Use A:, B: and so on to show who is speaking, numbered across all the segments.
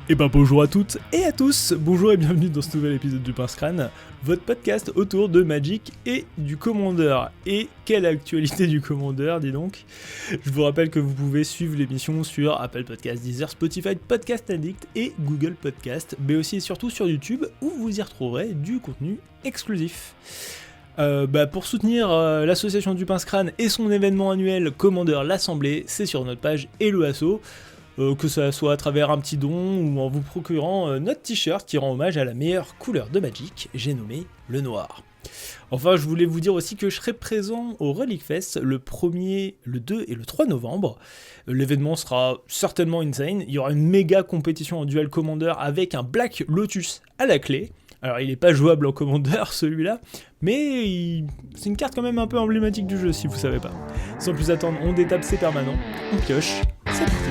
A: Et bonjour à toutes et à tous, bonjour et bienvenue dans ce nouvel épisode du Pince Crâne, votre podcast autour de Magic et du Commander. Et quelle actualité du Commander, dis donc. Je vous rappelle que vous pouvez suivre l'émission sur Apple Podcasts, Deezer, Spotify, Podcast Addict et Google Podcasts, mais aussi et surtout sur YouTube où vous y retrouverez du contenu exclusif. Pour soutenir l'association du Pince Crâne et son événement annuel Commander l'Assemblée, c'est sur notre page Hello Asso. Que ça soit à travers un petit don ou en vous procurant notre t-shirt qui rend hommage à la meilleure couleur de Magic, j'ai nommé le noir. Enfin, je voulais vous dire aussi que je serai présent au Relic Fest le 1er, le 2 et le 3 novembre. L'événement sera certainement insane, il y aura une méga compétition en duel Commander avec un Black Lotus à la clé. Alors il n'est pas jouable en Commander celui-là, mais c'est une carte quand même un peu emblématique du jeu si vous savez pas. Sans plus attendre, on détape ses permanents, on pioche, c'est parti.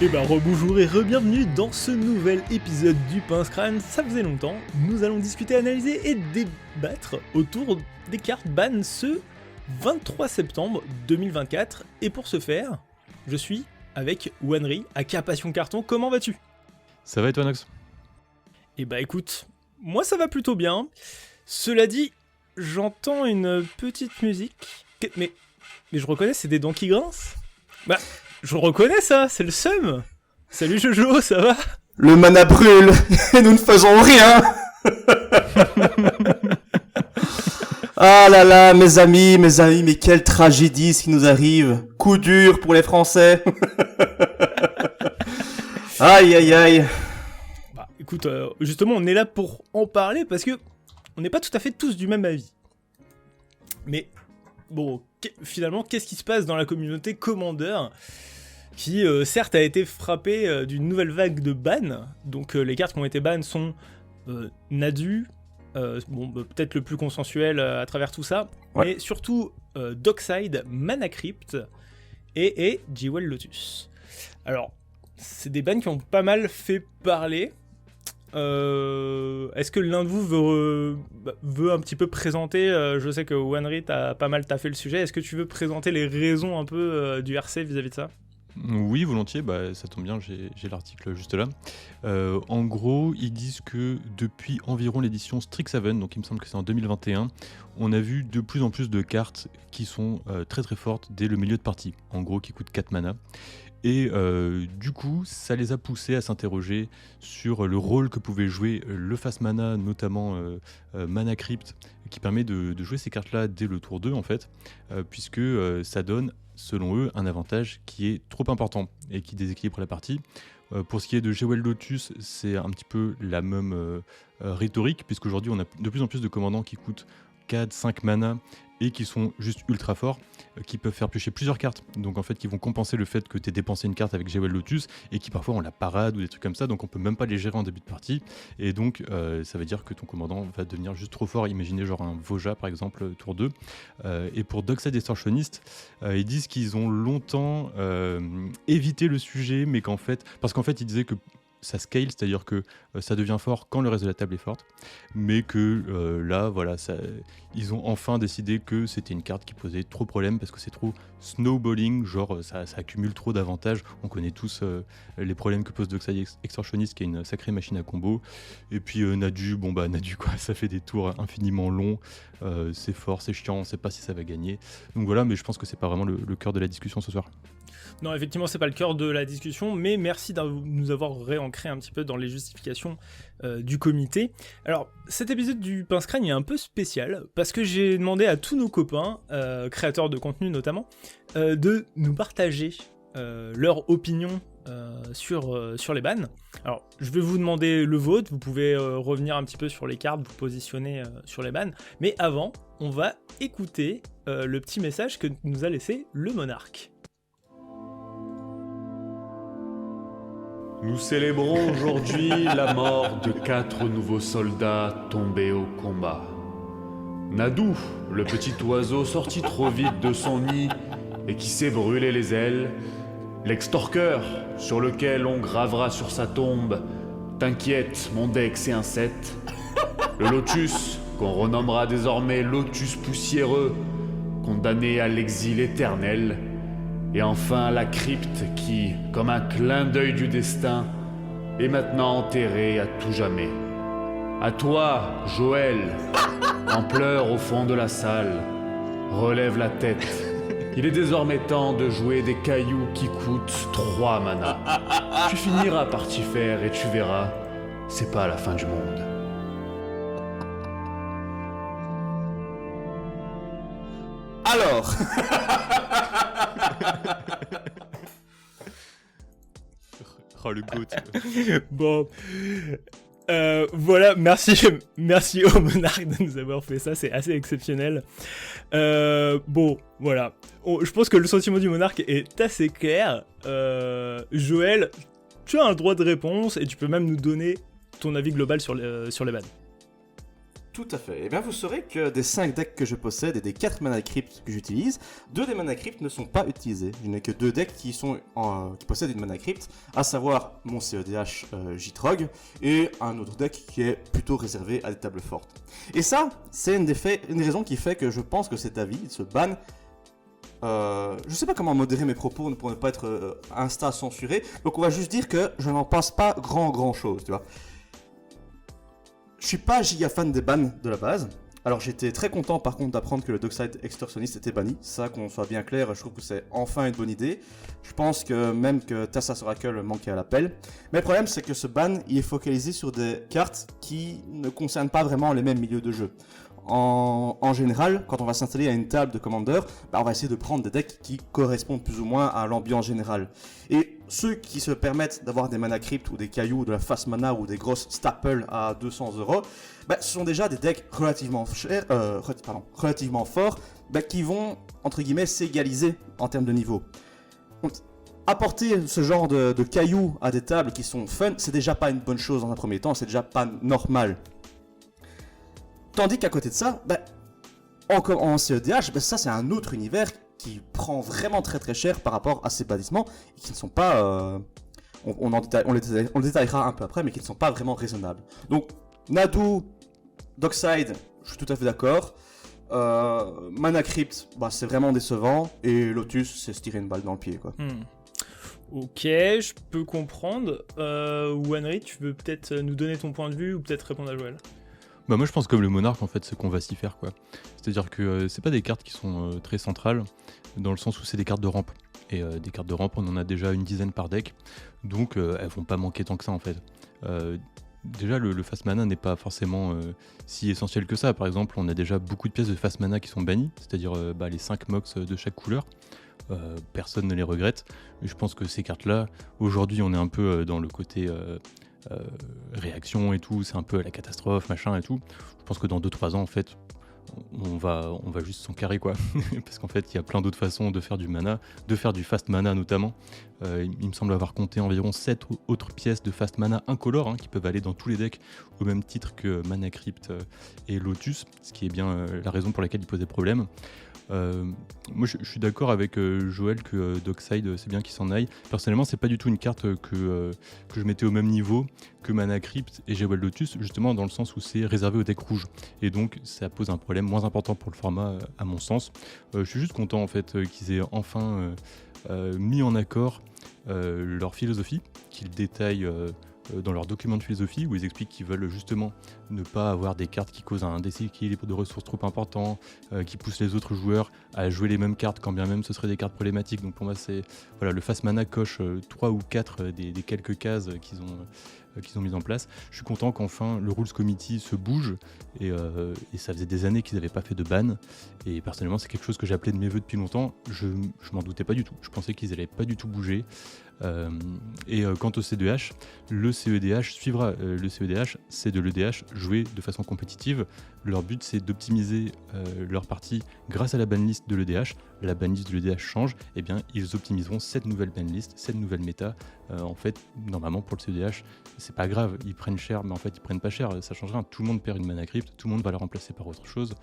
A: Et rebonjour et re-bienvenue dans ce nouvel épisode du Pince Crâne. Ça faisait longtemps, nous allons discuter, analyser et débattre autour des cartes ban ce 23 septembre 2024. Et pour ce faire, je suis avec Wanry, aka Passion Carton. Comment vas-tu ?
B: Ça va et toi, Nox ?
A: Écoute, moi ça va plutôt bien. Cela dit, j'entends une petite musique. Mais je reconnais, c'est des dents qui grincent ? Je reconnais ça, c'est le seum. Salut Jojo, ça va ?
C: Le mana brûle et nous ne faisons rien. Ah là là, mes amis, mais quelle tragédie ce qui nous arrive. Coup dur pour les Français. Aïe aïe aïe.
A: Écoute, justement, on est là pour en parler parce que on n'est pas tout à fait tous du même avis. Mais bon, finalement, qu'est-ce qui se passe dans la communauté Commander qui, certes, a été frappée d'une nouvelle vague de bans. Donc, les cartes qui ont été ban sont Nadu, peut-être le plus consensuel à travers tout ça,
C: ouais.
A: Mais surtout Dockside, Mana Crypt et Jewel Lotus. Alors, c'est des bans qui ont pas mal fait parler. Est-ce que l'un de vous veut un petit peu présenter, je sais que Wanry t'as pas mal taffé le sujet, est-ce que tu veux présenter les raisons un peu du RC vis-à-vis de ça ?
B: Oui, volontiers, ça tombe bien, j'ai l'article juste là. En gros, ils disent que depuis environ l'édition Strixhaven, donc il me semble que c'est en 2021, on a vu de plus en plus de cartes qui sont très très fortes dès le milieu de partie, en gros qui coûtent 4 mana. Et du coup, ça les a poussés à s'interroger sur le rôle que pouvait jouer le fast mana, notamment Mana Crypt, qui permet de jouer ces cartes-là dès le tour 2 en fait, puisque ça donne, selon eux, un avantage qui est trop important et qui déséquilibre la partie. Pour ce qui est de Jewel Lotus, c'est un petit peu la même rhétorique, puisqu'aujourd'hui on a de plus en plus de commandants qui coûtent 4-5 mana et qui sont juste ultra forts, qui peuvent faire piocher plusieurs cartes, donc en fait qui vont compenser le fait que tu aies dépensé une carte avec Jewel Lotus et qui parfois ont la parade ou des trucs comme ça, donc on peut même pas les gérer en début de partie, et donc ça veut dire que ton commandant va devenir juste trop fort. Imaginez genre un Voja par exemple, tour 2. Et pour Dockside Distortionist, ils disent qu'ils ont longtemps évité le sujet, mais parce qu'en fait ils disaient que ça scale, c'est-à-dire que ça devient fort quand le reste de la table est forte, mais que là, voilà, ils ont enfin décidé que c'était une carte qui posait trop de problèmes parce que c'est trop snowballing, genre ça accumule trop d'avantages. On connaît tous les problèmes que pose Dockside Extortionist, qui est une sacrée machine à combo. Et puis Nadu, Nadu quoi, ça fait des tours infiniment longs, c'est fort, c'est chiant, on sait pas si ça va gagner. Donc voilà, mais je pense que c'est pas vraiment le cœur de la discussion ce soir.
A: Non, effectivement, c'est pas le cœur de la discussion, mais merci de nous avoir réancré un petit peu dans les justifications du comité. Alors, cet épisode du Pince Crâne est un peu spécial, parce que j'ai demandé à tous nos copains, créateurs de contenu notamment, de nous partager leur opinion sur les bans. Alors, je vais vous demander le vôtre, vous pouvez revenir un petit peu sur les cartes, vous positionner sur les bans, mais avant, on va écouter le petit message que nous a laissé le Monarque.
D: Nous célébrons aujourd'hui la mort de 4 nouveaux soldats tombés au combat. Nadu, le petit oiseau sorti trop vite de son nid et qui s'est brûlé les ailes, l'extorqueur sur lequel on gravera sur sa tombe T'inquiète, mon deck c'est un 7. Le Lotus, qu'on renommera désormais Lotus poussiéreux, condamné à l'exil éternel. Et enfin la crypte qui, comme un clin d'œil du destin, est maintenant enterrée à tout jamais. À toi, Joël, en pleurs au fond de la salle, relève la tête. Il est désormais temps de jouer des cailloux qui coûtent 3 manas. Tu finiras par t'y faire et tu verras, c'est pas la fin du monde.
C: Alors,
B: Oh, le goat.
A: Bon, voilà, merci au monarque de nous avoir fait ça, c'est assez exceptionnel. Bon, voilà, je pense que le sentiment du monarque est assez clair. Joël, tu as un droit de réponse et tu peux même nous donner ton avis global sur les bans.
C: tout à fait. Et bien vous saurez que des 5 decks que je possède et des 4 mana crypt que j'utilise, 2 des mana crypt ne sont pas utilisés. Je n'ai que 2 decks qui possèdent une mana crypt, à savoir mon CEDH J-Trog et un autre deck qui est plutôt réservé à des tables fortes. Et ça, c'est une raison qui fait que je pense que cet avis, ce ban, je sais pas comment modérer mes propos pour ne pas être insta censuré, donc on va juste dire que je n'en pense pas grand chose, tu vois. Je suis pas giga fan des bans de la base. Alors j'étais très content par contre d'apprendre que le Dockside Extortionniste était banni. Ça, qu'on soit bien clair, je trouve que c'est enfin une bonne idée. Je pense que même que Thassa's Oracle manquait à l'appel. Mais le problème c'est que ce ban, il est focalisé sur des cartes qui ne concernent pas vraiment les mêmes milieux de jeu. En général, quand on va s'installer à une table de Commander, on va essayer de prendre des decks qui correspondent plus ou moins à l'ambiance générale. Et ceux qui se permettent d'avoir des mana crypt ou des cailloux, de la fast mana ou des grosses staples à 200€, ce sont déjà des decks relativement forts qui vont, entre guillemets, s'égaliser en termes de niveau. Donc, apporter ce genre de cailloux à des tables qui sont fun, c'est déjà pas une bonne chose dans un premier temps, c'est déjà pas normal. Tandis qu'à côté de ça, en CEDH, ça c'est un autre univers qui prend vraiment très cher par rapport à ces bâtissements et qui ne sont pas, on le détaillera un peu après, mais qui ne sont pas vraiment raisonnables. Donc Nadu, Dockside, je suis tout à fait d'accord. Mana Crypt, c'est vraiment décevant, et Lotus, c'est se tirer une balle dans le pied, quoi.
A: Ok, je peux comprendre. Wanry, tu veux peut-être nous donner ton point de vue ou peut-être répondre à Joël?
B: Moi je pense comme le monarque en fait, c'est qu'on va s'y faire quoi. C'est-à-dire que c'est pas des cartes qui sont très centrales, dans le sens où c'est des cartes de rampe. Et des cartes de rampe, on en a déjà une dizaine par deck, donc elles vont pas manquer tant que ça en fait. Déjà le fast mana n'est pas forcément si essentiel que ça. Par exemple, on a déjà beaucoup de pièces de fast mana qui sont bannies, c'est-à-dire les 5 mox de chaque couleur. Personne ne les regrette. Et je pense que ces cartes-là, aujourd'hui on est un peu dans le côté réaction et tout, c'est un peu la catastrophe, machin et tout. Je pense que dans 2-3 ans, en fait, on va juste s'en carrer, quoi. Parce qu'en fait, il y a plein d'autres façons de faire du mana, de faire du fast mana notamment. Il me semble avoir compté environ 7 autres pièces de fast mana incolores qui peuvent aller dans tous les decks au même titre que Mana Crypt et Lotus, ce qui est bien la raison pour laquelle il posait problème. Moi je suis d'accord avec Joël que Dockside c'est bien qu'il s'en aille. Personnellement c'est pas du tout une carte que je mettais au même niveau que Mana Crypt et Jewel Lotus, justement dans le sens où c'est réservé au deck rouge et donc ça pose un problème moins important pour le format à mon sens. Je suis juste content en fait qu'ils aient enfin mis en accord leur philosophie, qu'ils détaillent dans leur document de philosophie où ils expliquent qu'ils veulent justement ne pas avoir des cartes qui causent un déséquilibre de ressources trop important, qui poussent les autres joueurs à jouer les mêmes cartes quand bien même ce seraient des cartes problématiques. Donc pour moi c'est voilà, le fast mana coche 3 ou 4 des quelques cases qu'ils ont mises en place. Je suis content qu'enfin le Rules Committee se bouge et ça faisait des années qu'ils n'avaient pas fait de ban et personnellement c'est quelque chose que j'appelais de mes vœux depuis longtemps. Je m'en doutais pas du tout, je pensais qu'ils n'allaient pas du tout bouger. Quant au CEDH, le CEDH suivra. Le CEDH, c'est de l'EDH joué de façon compétitive. Leur but, c'est d'optimiser leur partie grâce à la banlist de l'EDH. La banlist de l'EDH change, et bien ils optimiseront cette nouvelle banlist, cette nouvelle méta. En fait, normalement pour le CEDH, c'est pas grave, ils prennent cher, mais en fait ils prennent pas cher, ça change rien. Tout le monde perd une mana crypt, tout le monde va la remplacer par autre chose.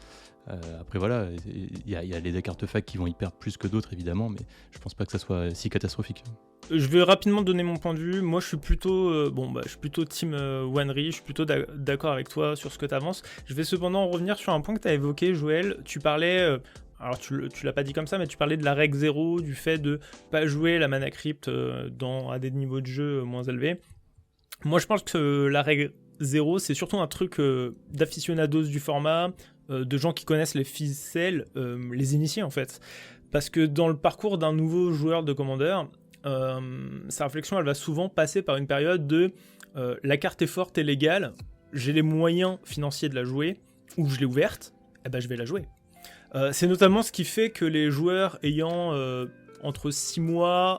B: Après voilà, il y a les decks artefacts qui vont y perdre plus que d'autres évidemment, mais je pense pas que ça soit si catastrophique.
A: je vais rapidement donner mon point de vue. Moi, je suis plutôt, je suis plutôt team Wanry. Je suis plutôt d'accord avec toi sur ce que tu avances. Je vais cependant revenir sur un point que tu as évoqué, Joël. Tu parlais, alors tu l'as pas dit comme ça, mais tu parlais de la règle 0, du fait de pas jouer la mana crypt à des niveaux de jeu moins élevés. Moi, je pense que la règle 0, c'est surtout un truc d'aficionados du format, de gens qui connaissent les ficelles, les initiés en fait. Parce que dans le parcours d'un nouveau joueur de Commander, sa réflexion, elle va souvent passer par une période de la carte est forte et légale, j'ai les moyens financiers de la jouer, ou je l'ai ouverte, je vais la jouer. C'est notamment ce qui fait que les joueurs ayant entre 6 mois,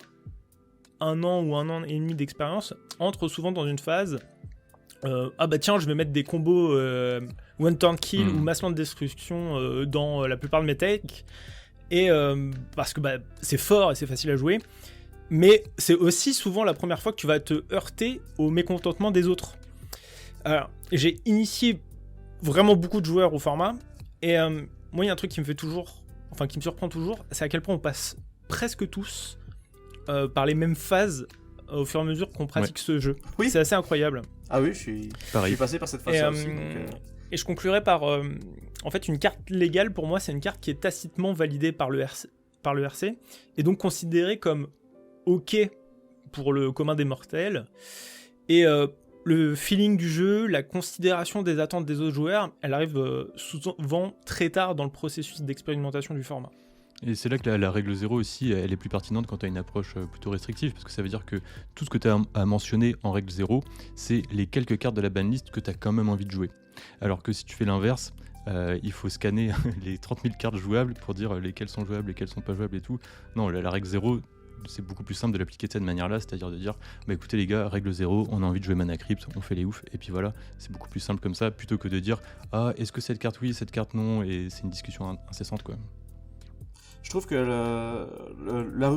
A: 1 an ou 1 an et demi d'expérience entrent souvent dans une phase je vais mettre des combos one turn kill ou massement de destruction dans la plupart de mes takes, et parce que c'est fort et c'est facile à jouer, mais c'est aussi souvent la première fois que tu vas te heurter au mécontentement des autres. Alors, j'ai initié vraiment beaucoup de joueurs au format, et moi il y a un truc qui me surprend toujours, c'est à quel point on passe presque tous par les mêmes phases au fur et à mesure qu'on pratique ce jeu.
C: Oui.
A: C'est assez incroyable.
C: Ah oui, je suis passé par cette phase-là aussi.
A: Et je conclurai par... en fait, une carte légale, pour moi, c'est une carte qui est tacitement validée par le RC, et donc considérée comme OK pour le commun des mortels. Et le feeling du jeu, la considération des attentes des autres joueurs, elle arrive souvent très tard dans le processus d'expérimentation du format.
B: Et c'est là que la règle 0 aussi, elle est plus pertinente quand tu as une approche plutôt restrictive, parce que ça veut dire que tout ce que tu as à mentionner en règle 0, c'est les quelques cartes de la banlist que tu as quand même envie de jouer. Alors que si tu fais l'inverse, il faut scanner les 30 000 cartes jouables pour dire lesquelles sont jouables, lesquelles sont pas jouables et tout. Non, la règle 0, c'est beaucoup plus simple de l'appliquer de cette manière-là, c'est-à-dire de dire écoutez les gars, règle 0, on a envie de jouer mana crypt, on fait les oufs, et puis voilà, c'est beaucoup plus simple comme ça, plutôt que de dire est-ce que cette carte oui, cette carte non, et c'est une discussion incessante quoi.
C: Je trouve que la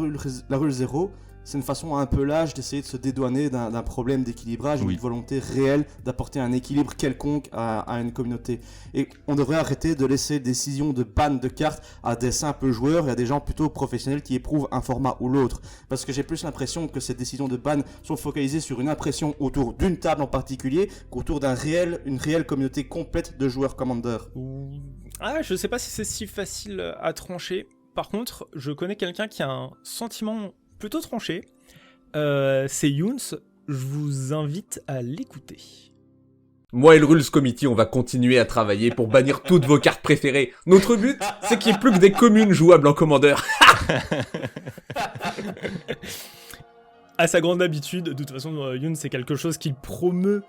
C: rule 0, c'est une façon un peu lâche d'essayer de se dédouaner d'un problème d'équilibrage, une volonté réelle d'apporter un équilibre quelconque à une communauté. Et on devrait arrêter de laisser décision de ban de cartes à des simples joueurs et à des gens plutôt professionnels qui éprouvent un format ou l'autre. Parce que j'ai plus l'impression que ces décisions de ban sont focalisées sur une impression autour d'une table en particulier qu'autour d'une réelle communauté complète de joueurs Commander.
A: Je sais pas si c'est si facile à trancher. Par contre, je connais quelqu'un qui a un sentiment plutôt tranché. C'est Younes. Je vous invite à l'écouter.
E: Moi et le Rules Committee, on va continuer à travailler pour bannir toutes vos cartes préférées. Notre but, c'est qu'il n'y ait plus que des communes jouables en Commander.
A: À sa grande habitude, de toute façon, Younes, c'est quelque chose qu'il promeut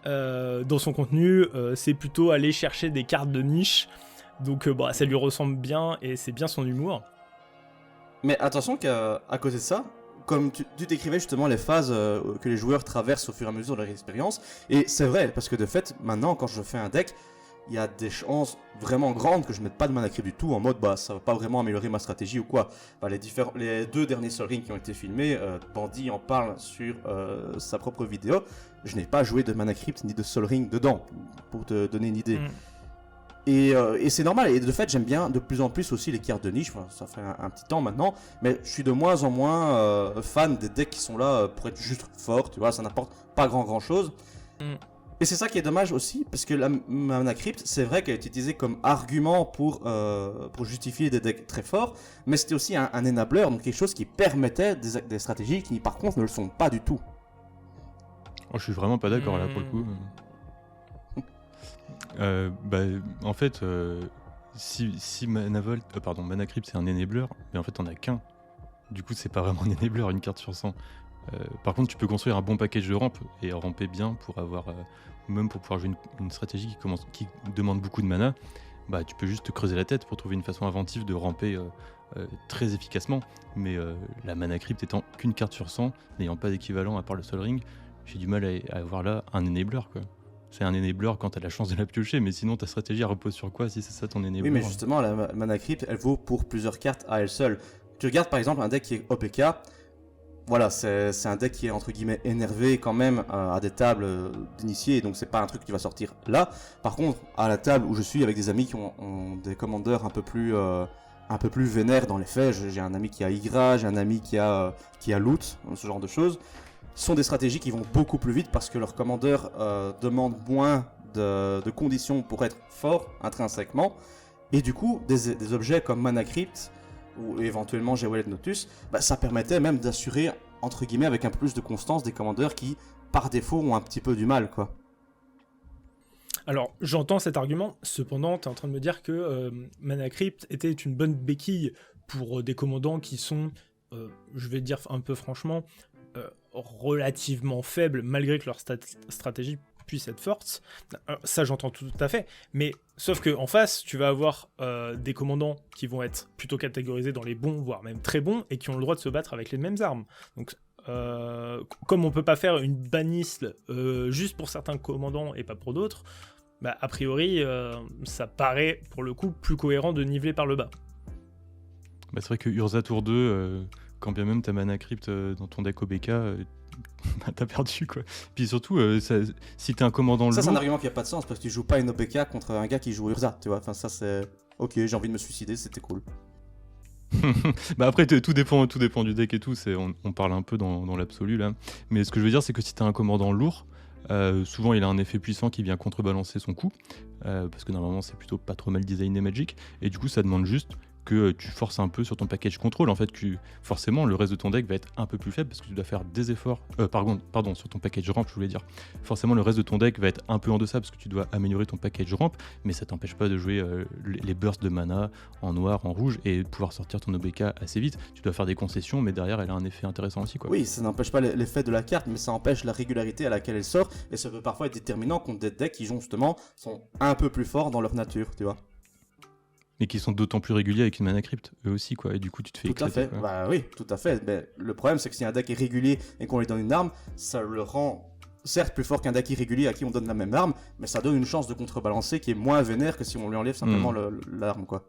A: dans son contenu. C'est plutôt aller chercher des cartes de niche. Donc ça lui ressemble bien et c'est bien son humour.
C: Mais attention qu'à côté de ça, comme tu décrivais justement les phases que les joueurs traversent au fur et à mesure de leur expérience, et c'est vrai, parce que de fait, maintenant quand je fais un deck, il y a des chances vraiment grandes que je ne mette pas de mana crypt du tout, en mode ça va pas vraiment améliorer ma stratégie ou quoi. Les 2 derniers Sol Ring qui ont été filmés, Bandit en parle sur sa propre vidéo, je n'ai pas joué de mana crypt ni de Sol Ring dedans, pour te donner une idée. Et c'est normal, et de fait j'aime bien de plus en plus aussi les cartes de niche, ça fait un petit temps maintenant, mais je suis de moins en moins fan des decks qui sont là pour être juste forts, tu vois, ça n'apporte pas grand chose. Et c'est ça qui est dommage aussi, parce que la mana crypt, c'est vrai qu'elle est utilisée comme argument pour justifier des decks très forts, mais c'était aussi un enabler, donc quelque chose qui permettait des stratégies qui par contre ne le sont pas du tout.
B: Je suis vraiment pas d'accord là pour le coup. En fait, si Mana Crypt c'est un enabler, mais en fait on a qu'un. Du coup, c'est pas vraiment un enabler, une carte sur 100. Par contre, tu peux construire un bon package de ramp et ramper bien pour avoir, même pour pouvoir jouer une stratégie qui demande beaucoup de mana. Tu peux juste te creuser la tête pour trouver une façon inventive de ramper très efficacement. Mais la Mana Crypt étant qu'une carte sur 100, n'ayant pas d'équivalent à part le Sol Ring, j'ai du mal à avoir là un enabler quoi. C'est un enabler quand t'as la chance de la piocher, mais sinon ta stratégie elle repose sur quoi si c'est ça ton enabler?
C: Oui, mais justement, la Mana Crypt, elle vaut pour plusieurs cartes à elle seule. Tu regardes par exemple un deck qui est OPK, voilà, c'est un deck qui est entre guillemets énervé quand même à des tables d'initiés, donc c'est pas un truc qui va sortir là. Par contre, à la table où je suis avec des amis qui ont des commandeurs un peu plus un peu plus vénères dans les faits. J'ai un ami qui a Igra, j'ai un ami qui a Loot, ce genre de choses. Ce sont des stratégies qui vont beaucoup plus vite parce que leur commandeur demande moins de conditions pour être fort intrinsèquement. Et du coup, des objets comme Mana Crypt ou éventuellement Jeweled Notus, ça permettait même d'assurer, entre guillemets, avec un peu plus de constance des commandeurs qui, par défaut, ont un petit peu du mal, quoi.
A: Alors, j'entends cet argument, cependant, tu es en train de me dire que Mana Crypt était une bonne béquille pour des commandants qui sont, je vais dire un peu franchement, relativement faibles, malgré que leur stratégie puisse être forte. Ça, j'entends tout à fait, mais sauf qu'en face, tu vas avoir des commandants qui vont être plutôt catégorisés dans les bons, voire même très bons, et qui ont le droit de se battre avec les mêmes armes. Donc, comme on peut pas faire une banlist juste pour certains commandants et pas pour d'autres, a priori, ça paraît pour le coup plus cohérent de niveler par le bas.
B: C'est vrai que Urza Tour 2, quand bien même t'as Mana Crypt dans ton deck OBK, t'as perdu quoi. Puis surtout, si t'es un commandant lourd...
C: Ça, c'est un argument qui a pas de sens parce que tu joues pas une OBK contre un gars qui joue Urza, tu vois. Enfin, ça c'est... Ok, j'ai envie de me suicider, c'était cool.
B: Après, tout dépend du deck et tout, on parle un peu dans l'absolu là. Mais ce que je veux dire, c'est que si t'as un commandant lourd, souvent il a un effet puissant qui vient contrebalancer son coup, parce que normalement c'est plutôt pas trop mal designé Magic, et du coup ça demande juste que tu forces un peu sur ton package contrôle, en fait, forcément le reste de ton deck va être un peu plus faible parce que tu dois faire des efforts, pardon, sur ton package ramp, je voulais dire, forcément le reste de ton deck va être un peu en deçà parce que tu dois améliorer ton package ramp, mais ça t'empêche pas de jouer les bursts de mana en noir, en rouge, et pouvoir sortir ton OBK assez vite. Tu dois faire des concessions, mais derrière elle a un effet intéressant aussi, quoi.
C: Oui, ça n'empêche pas l'effet de la carte, mais ça empêche la régularité à laquelle elle sort, et ça peut parfois être déterminant contre des decks qui sont un peu plus forts dans leur nature, tu vois.
B: Mais qui sont d'autant plus réguliers avec une Mana Crypt, eux aussi, quoi. Et du coup, tu te fais éclater.
C: Tout à fait,
B: quoi.
C: Oui, tout à fait. Mais le problème, c'est que si un deck est régulier et qu'on lui donne une arme, ça le rend certes plus fort qu'un deck irrégulier à qui on donne la même arme, mais ça donne une chance de contrebalancer qui est moins vénère que si on lui enlève simplement l'arme, quoi.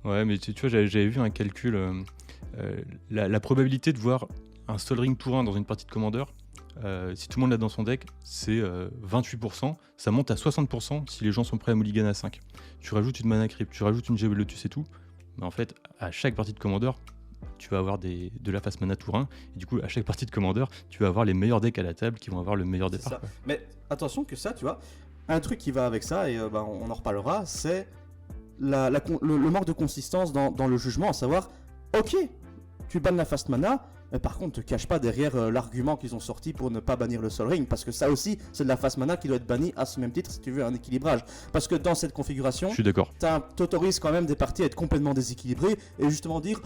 B: Ouais, mais tu vois, j'avais vu un calcul. La probabilité de voir un Sol Ring Tour 1 dans une partie de Commander, si tout le monde l'a dans son deck, c'est 28%. Ça monte à 60% si les gens sont prêts à mulligan à 5. Tu rajoutes une Mana Crypt, tu rajoutes une Jewel Lotus et tout. Mais en fait, à chaque partie de Commander, tu vas avoir de la face Mana Tour 1. Et du coup, à chaque partie de Commander, tu vas avoir les meilleurs decks à la table qui vont avoir le meilleur départ.
C: Mais attention que ça, tu vois, un truc qui va avec ça, et on en reparlera, c'est le manque de consistance dans le jugement, à savoir, ok, tu bannes la fast mana, mais par contre, ne te cache pas derrière l'argument qu'ils ont sorti pour ne pas bannir le Sol Ring, parce que ça aussi, c'est de la fast mana qui doit être bannie à ce même titre si tu veux un équilibrage. Parce que dans cette configuration,
B: je suis d'accord.
C: T'autorises quand même des parties à être complètement déséquilibrées et justement dire,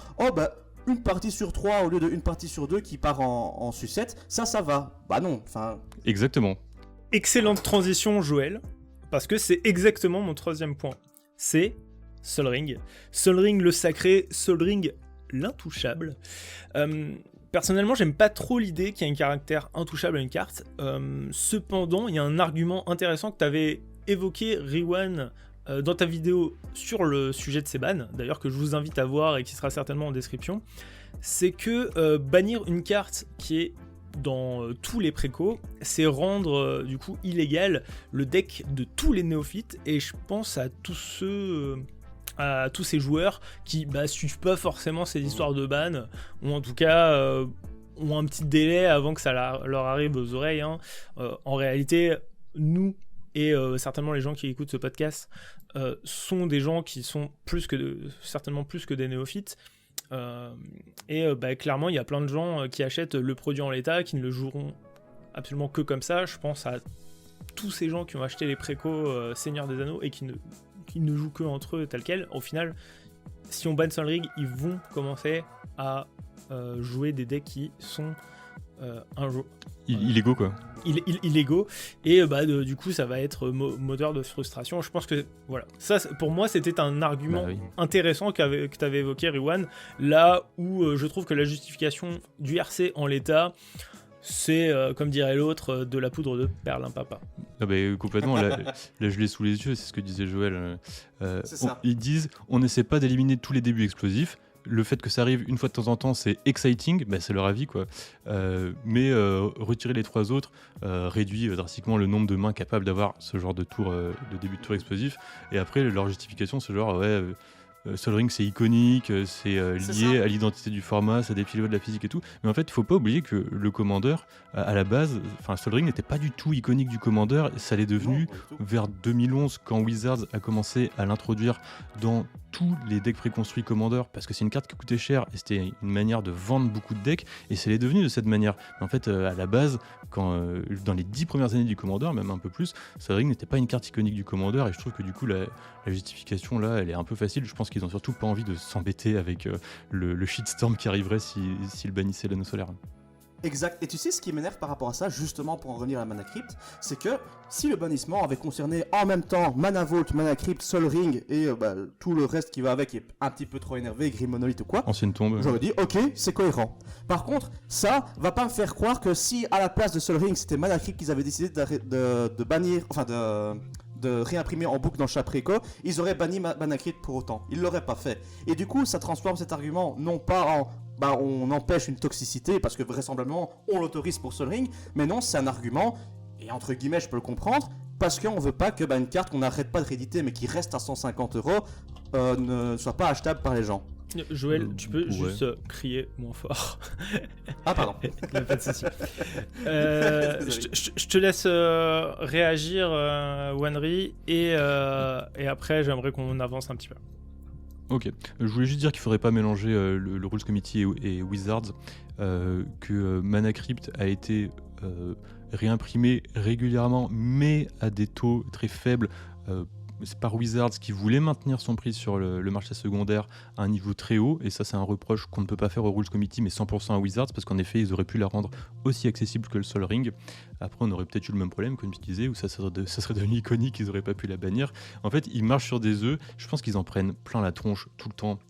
C: une partie sur 3 au lieu d'une partie sur 2 qui part en sucette, ça va. Bah non, enfin...
B: Exactement.
A: Excellente transition, Joël, parce que c'est exactement mon troisième point. C'est Sol Ring. Sol Ring le sacré, Sol Ring l'intouchable. Personnellement, j'aime pas trop l'idée qu'il y ait un caractère intouchable à une carte. Cependant, il y a un argument intéressant que tu avais évoqué, Riwan, dans ta vidéo sur le sujet de ces bans, d'ailleurs que je vous invite à voir et qui sera certainement en description. C'est que bannir une carte qui est dans tous les précos, c'est rendre du coup illégal le deck de tous les néophytes, et je pense à tous ces joueurs qui suivent pas forcément ces histoires de ban, ou en tout cas ont un petit délai avant que ça leur arrive aux oreilles. En réalité, nous et certainement les gens qui écoutent ce podcast sont des gens qui sont certainement plus que des néophytes. Clairement, il y a plein de gens qui achètent le produit en l'état, qui ne le joueront absolument que comme ça. Je pense à tous ces gens qui ont acheté les précos Seigneur des Anneaux et qui ne jouent que entre eux tel quel. Au final, si on banne Sol Ring, ils vont commencer à jouer des decks qui sont
B: illégaux, quoi.
A: Illégaux, et du coup ça va être moteur de frustration. Je pense que voilà, ça pour moi c'était un argument intéressant que tu avais évoqué, Riwan, là où je trouve que la justification du RC en l'état, c'est, comme dirait l'autre, de la poudre de perlimpapa.
B: Complètement, là je l'ai sous les yeux, c'est ce que disait Joël.
C: C'est ça.
B: Ils disent, on n'essaie pas d'éliminer tous les débuts explosifs. Le fait que ça arrive une fois de temps en temps, c'est exciting, c'est leur avis, quoi. Mais retirer les 3 autres réduit drastiquement le nombre de mains capables d'avoir ce genre de tour, de début de tour explosif. Et après, leur justification, c'est genre, Sol Ring c'est iconique, c'est
C: C'est
B: lié
C: ça.
B: à l'identité du format, ça défie le de la physique et tout. Mais en fait, il faut pas oublier que le Commander, à la base, enfin Sol Ring n'était pas du tout iconique du Commander, ça l'est devenu
C: Non, pas du tout.
B: vers 2011 quand Wizards a commencé à l'introduire dans tous les decks préconstruits Commander, parce que c'est une carte qui coûtait cher et c'était une manière de vendre beaucoup de decks, et ça l'est devenu de cette manière. Mais en fait, à la base, dans les 10 premières années du Commander, même un peu plus, Sol Ring n'était pas une carte iconique du Commander, et je trouve que du coup la justification là, elle est un peu facile. Je pense qu'ils ont surtout pas envie de s'embêter avec le shitstorm qui arriverait s'ils bannissaient l'anneau solaire.
C: Exact. Et tu sais ce qui m'énerve par rapport à ça, justement pour en revenir à Mana Crypt, c'est que si le bannissement avait concerné en même temps Mana Vault, Mana Crypt, Sol Ring et tout le reste qui va avec, qui est un petit peu trop énervé, Grim Monolith ou quoi,
B: Ancienne tombe.
C: j'aurais dit ok, c'est cohérent. Par contre, ça va pas me faire croire que si à la place de Sol Ring c'était Mana Crypt qu'ils avaient décidé de bannir, enfin de réimprimer en boucle dans chaque préco, ils auraient banni Mana Crypt pour autant. Ils l'auraient pas fait. Et du coup, ça transforme cet argument non pas en on empêche une toxicité parce que vraisemblablement on l'autorise pour Sol Ring, mais non, c'est un argument, et entre guillemets je peux le comprendre, parce qu'on veut pas que une carte qu'on n'arrête pas de rééditer mais qui reste à 150 € ne soit pas achetable par les gens.
A: Joël, tu peux
B: ouais.
A: juste crier moins fort.
C: Ah pardon.
A: Il y a pas de souci. Je te laisse réagir, Wanry, et après j'aimerais qu'on avance un petit peu.
B: Ok, je voulais juste dire qu'il ne faudrait pas mélanger le Rules Committee et Wizards, que Mana Crypt a été réimprimé régulièrement, mais à des taux très faibles. C'est par Wizards qui voulait maintenir son prix sur le marché secondaire à un niveau très haut, et ça c'est un reproche qu'on ne peut pas faire au Rules Committee mais 100% à Wizards, parce qu'en effet ils auraient pu la rendre aussi accessible que le Sol Ring. Après on aurait peut-être eu le même problème comme je disais, où ça serait devenu iconique, ils n'auraient pas pu la bannir. En fait ils marchent sur des œufs, je pense qu'ils en prennent plein la tronche tout le temps,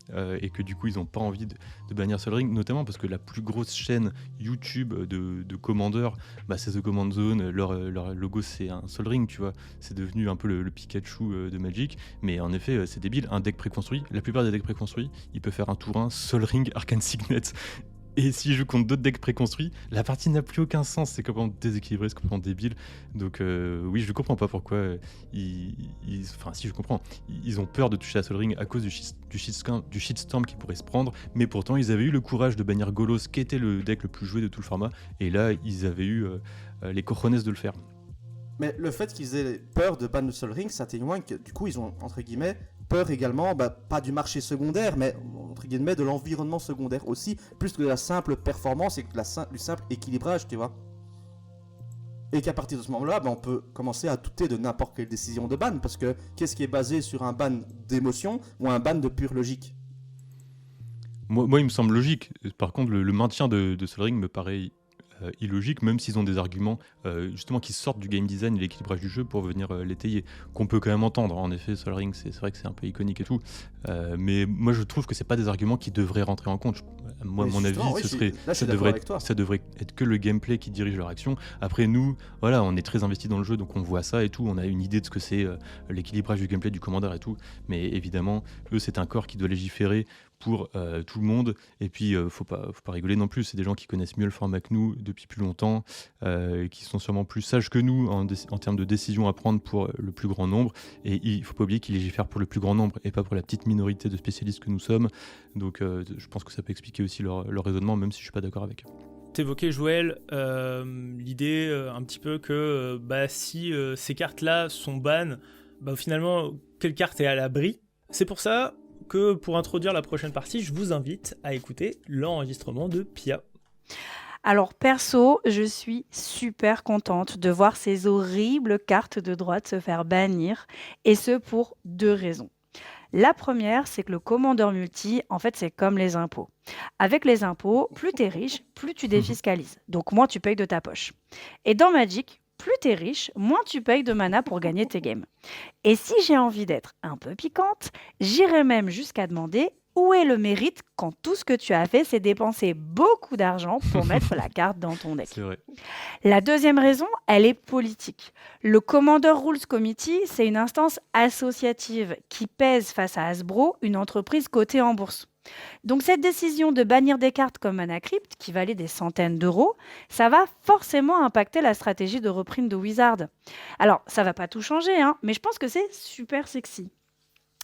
B: et que du coup ils n'ont pas envie de bannir Sol Ring, notamment parce que la plus grosse chaîne YouTube de commandeurs, c'est The Command Zone, leur logo c'est un Sol Ring, tu vois, c'est devenu un peu le Pikachu de Magic, mais en effet c'est débile. Un deck préconstruit, la plupart des decks préconstruits, il peut faire un tour 1 Sol Ring, Arcane Signet, et si je joue contre d'autres decks préconstruits, la partie n'a plus aucun sens, c'est complètement déséquilibré, c'est complètement débile. Donc oui, je comprends pas pourquoi enfin si je comprends, ils ont peur de toucher à Sol Ring à cause du shitstorm qui pourrait se prendre, mais pourtant ils avaient eu le courage de bannir Golos, qui était le deck le plus joué de tout le format, et là ils avaient eu les cojones de le faire.
C: Mais le fait qu'ils aient peur de ban le Sol Ring, ça témoigne que du coup ils ont entre guillemets peur également, pas du marché secondaire, mais entre guillemets de l'environnement secondaire aussi, plus que de la simple performance et que du simple équilibrage, tu vois. Et qu'à partir de ce moment-là, on peut commencer à douter de n'importe quelle décision de ban, parce que qu'est-ce qui est basé sur un ban d'émotion ou un ban de pure logique?
B: Moi, il me semble logique. Par contre, le maintien de Sol Ring me paraît illogique, même s'ils ont des arguments justement qui sortent du game design et l'équilibrage du jeu pour venir l'étayer, qu'on peut quand même entendre. En effet, Sol Ring, c'est vrai que c'est un peu iconique et tout, mais moi je trouve que c'est pas des arguments qui devraient rentrer en compte. Moi, à mon avis, ça devrait être que le gameplay qui dirige leur action. Après, nous, voilà, on est très investis dans le jeu, donc on voit ça et tout, on a une idée de ce que c'est l'équilibrage du gameplay du Commander et tout, mais évidemment, eux, c'est un corps qui doit légiférer pour tout le monde, et puis faut pas rigoler non plus, c'est des gens qui connaissent mieux le format que nous depuis plus longtemps, qui sont sûrement plus sages que nous en termes de décisions à prendre pour le plus grand nombre, et il faut pas oublier qu'ils légifèrent pour le plus grand nombre et pas pour la petite minorité de spécialistes que nous sommes, donc je pense que ça peut expliquer aussi leur raisonnement, même si je suis pas d'accord avec.
A: T'évoquais, Joël, l'idée un petit peu que si ces cartes-là sont bannes, finalement, quelle carte est à l'abri? C'est pour ça que pour introduire la prochaine partie, je vous invite à écouter l'enregistrement de Pia.
F: Alors perso, je suis super contente de voir ces horribles cartes de droite se faire bannir, et ce pour 2 raisons. La première, c'est que le commandeur multi, en fait, c'est comme les impôts. Avec les impôts, plus t'es riche, plus tu défiscalises. Donc moins tu payes de ta poche. Et dans Magic, plus t'es riche, moins tu payes de mana pour gagner tes games. Et si j'ai envie d'être un peu piquante, j'irai même jusqu'à demander où est le mérite quand tout ce que tu as fait, c'est dépenser beaucoup d'argent pour mettre la carte dans ton deck.
B: C'est vrai.
F: La deuxième raison, elle est politique. Le Commander Rules Committee, c'est une instance associative qui pèse face à Hasbro, une entreprise cotée en bourse. Donc cette décision de bannir des cartes comme Mana Crypt, qui valait des centaines d'euros, ça va forcément impacter la stratégie de reprint de Wizard. Alors, ça va pas tout changer, mais je pense que c'est super sexy.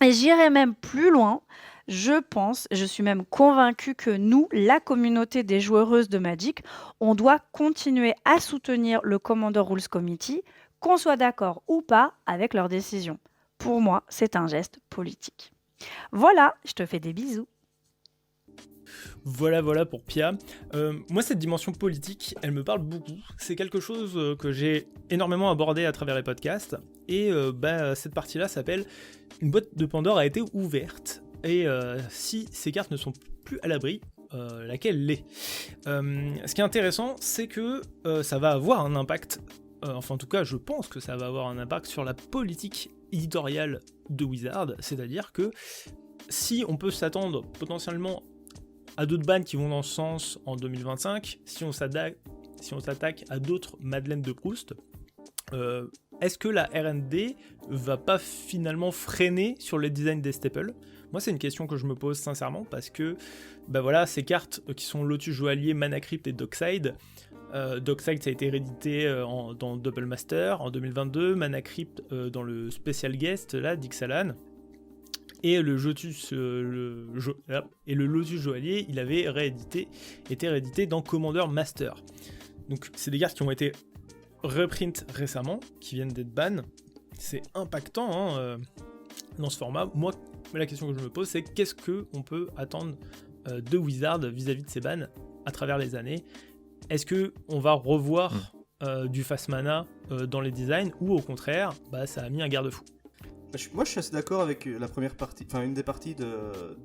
F: Et j'irai même plus loin. Je suis même convaincue que nous, la communauté des joueuses de Magic, on doit continuer à soutenir le Commander Rules Committee, qu'on soit d'accord ou pas avec leurs décisions. Pour moi, c'est un geste politique. Voilà, je te fais des bisous.
A: Voilà pour Pia. Moi, cette dimension politique, elle me parle beaucoup. C'est quelque chose que j'ai énormément abordé à travers les podcasts. Et cette partie-là s'appelle « Une boîte de Pandore a été ouverte ». Et si ces cartes ne sont plus à l'abri, laquelle l'est. Ce qui est intéressant, c'est que ça va avoir un impact, enfin en tout cas je pense que ça va avoir un impact sur la politique éditoriale de Wizard, c'est-à-dire que si on peut s'attendre potentiellement à d'autres bans qui vont dans ce sens en 2025, si on s'attaque à d'autres Madeleine de Proust, est-ce que la R&D va pas finalement freiner sur le design des staples ? Moi, c'est une question que je me pose sincèrement parce que ces cartes qui sont Lotus Joaillier, Mana Crypt et Dockside. Dockside, ça a été réédité dans Double Master en 2022, Mana Crypt dans le Special Guest, là, d'Ixalan. Et le Lotus Joaillier, il avait été réédité dans Commander Master. Donc, c'est des cartes qui ont été reprint récemment, qui viennent d'être ban. C'est impactant dans ce format. Moi, la question que je me pose, c'est qu'est-ce qu'on peut attendre de Wizard vis-à-vis de ces bans à travers les années ? Est-ce qu'on va revoir du fast mana dans les designs, ou au contraire, ça a mis un garde-fou ?
C: Moi, je suis assez d'accord avec la première partie, enfin une des parties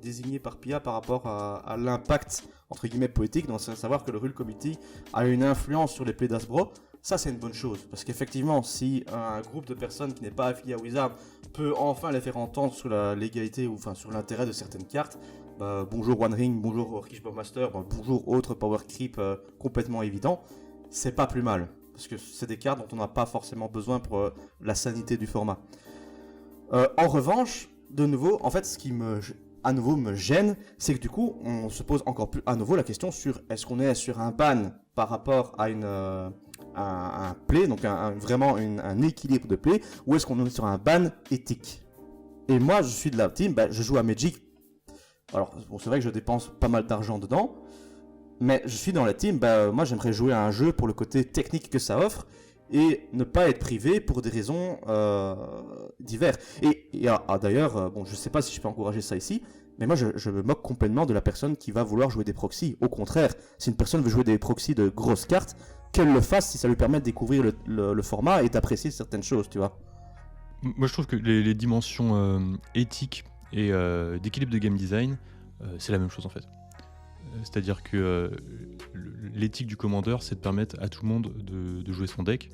C: désignées par Pia par rapport à l'impact entre guillemets politique, donc c'est savoir que le Rule Committee a une influence sur les plays d'Asbro. Ça, c'est une bonne chose, parce qu'effectivement, si un groupe de personnes qui n'est pas affilié à Wizard peut enfin les faire entendre sur la légalité ou enfin sur l'intérêt de certaines cartes, bonjour One Ring, bonjour Richboard Master, bonjour autre Power Creep complètement évident, c'est pas plus mal, parce que c'est des cartes dont on n'a pas forcément besoin pour la sanité du format. En revanche, de nouveau, en fait, ce qui me gêne, c'est que du coup, on se pose encore plus à nouveau la question sur est-ce qu'on est sur un ban par rapport à un play, donc vraiment un équilibre de play, ou est-ce qu'on est sur un ban éthique. Et moi, je suis de la team, je joue à Magic. Alors, bon, c'est vrai que je dépense pas mal d'argent dedans, mais je suis dans la team, moi j'aimerais jouer à un jeu pour le côté technique que ça offre, et ne pas être privé pour des raisons diverses. Et d'ailleurs, je sais pas si je peux encourager ça ici, mais moi je me moque complètement de la personne qui va vouloir jouer des proxys. Au contraire, si une personne veut jouer des proxys de grosses cartes, qu'elle le fasse si ça lui permet de découvrir le format et d'apprécier certaines choses, tu vois.
B: Moi je trouve que les dimensions éthiques et d'équilibre de game design, c'est la même chose en fait. C'est-à-dire que l'éthique du commandeur, c'est de permettre à tout le monde de jouer son deck,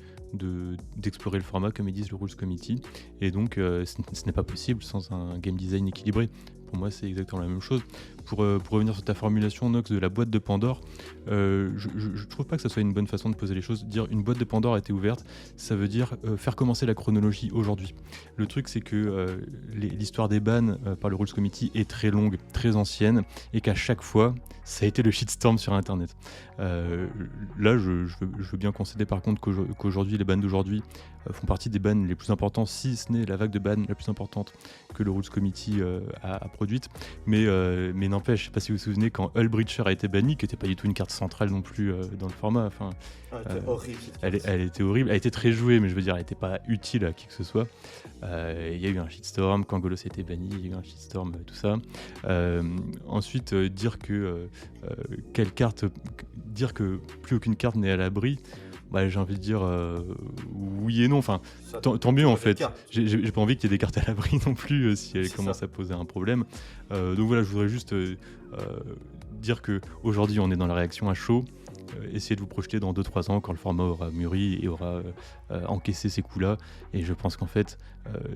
B: d'explorer le format comme ils disent le Rules Committee, et donc ce n'est pas possible sans un game design équilibré. Pour moi, c'est exactement la même chose. Pour revenir sur ta formulation, Nox, de la boîte de Pandore, je trouve pas que ça soit une bonne façon de poser les choses. Dire une boîte de Pandore a été ouverte, ça veut dire faire commencer la chronologie aujourd'hui. Le truc, c'est que l'histoire des bans par le Rules Committee est très longue, très ancienne, et qu'à chaque fois, ça a été le shitstorm sur Internet. Là, je veux bien concéder par contre qu'aujourd'hui, les bans d'aujourd'hui font partie des bans les plus importants, si ce n'est la vague de bans la plus importante que le Rules Committee a produite. Mais n'empêche, je sais pas si vous vous souvenez, quand Hullbreacher a été banni, qui n'était pas du tout une carte centrale non plus dans le format. Enfin,
C: horrible.
B: Elle était horrible, elle était très jouée, mais je veux dire, elle n'était pas utile à qui que ce soit. Il y a eu un shitstorm, quand Golos a été banni, il y a eu un shitstorm, tout ça. Ensuite, dire que plus aucune carte n'est à l'abri, j'ai envie de dire oui et non. Enfin, tant mieux en fait. J'ai pas envie qu'il y ait des cartes à l'abri non plus si elles commencent à poser un problème. Donc voilà, je voudrais juste dire qu'aujourd'hui on est dans la réaction à chaud. Essayez de vous projeter dans 2-3 ans quand le format aura mûri et aura encaissé ces coups-là. Et je pense qu'en fait,